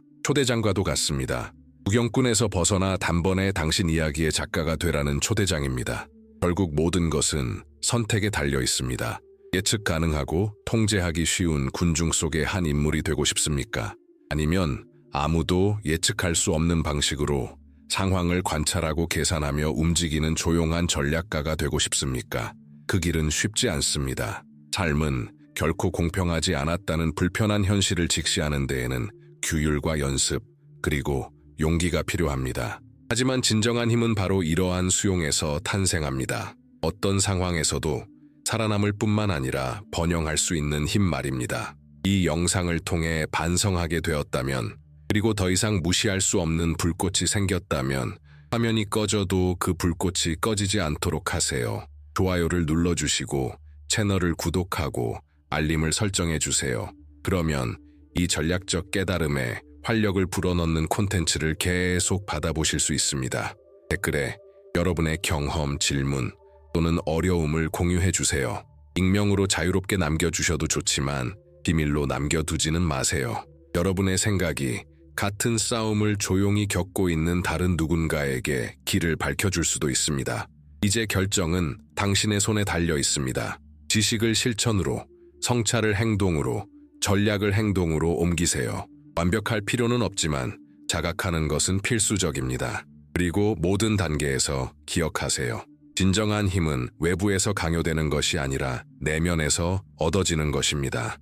초대장과도 같습니다. 구경꾼에서 벗어나 단번에 당신 이야기의 작가가 되라는 초대장입니다. 결국 모든 것은 선택에 달려 있습니다. 예측 가능하고 통제하기 쉬운 군중 속의 한 인물이 되고 싶습니까? 아니면 아무도 예측할 수 없는 방식으로 상황을 관찰하고 계산하며 움직이는 조용한 전략가가 되고 싶습니까? 그 길은 쉽지 않습니다. 삶은 결코 공평하지 않았다는 불편한 현실을 직시하는 데에는 규율과 연습, 그리고 용기가 필요합니다. 하지만 진정한 힘은 바로 이러한 수용에서 탄생합니다. 어떤 상황에서도 살아남을 뿐만 아니라 번영할 수 있는 힘 말입니다. 이 영상을 통해 반성하게 되었다면, 그리고 더 이상 무시할 수 없는 불꽃이 생겼다면 화면이 꺼져도 그 불꽃이 꺼지지 않도록 하세요. 좋아요를 눌러주시고 채널을 구독하고 알림을 설정해 주세요. 그러면 이 전략적 깨달음에 활력을 불어넣는 콘텐츠를 계속 받아보실 수 있습니다. 댓글에 여러분의 경험, 질문 또는 어려움을 공유해 주세요. 익명으로 자유롭게 남겨주셔도 좋지만 비밀로 남겨두지는 마세요. 여러분의 생각이 같은 싸움을 조용히 겪고 있는 다른 누군가에게 길을 밝혀줄 수도 있습니다. 이제 결정은 당신의 손에 달려 있습니다. 지식을 실천으로, 성찰을 행동으로, 전략을 행동으로 옮기세요. 완벽할 필요는 없지만 자각하는 것은 필수적입니다. 그리고 모든 단계에서 기억하세요. 진정한 힘은 외부에서 강요되는 것이 아니라 내면에서 얻어지는 것입니다.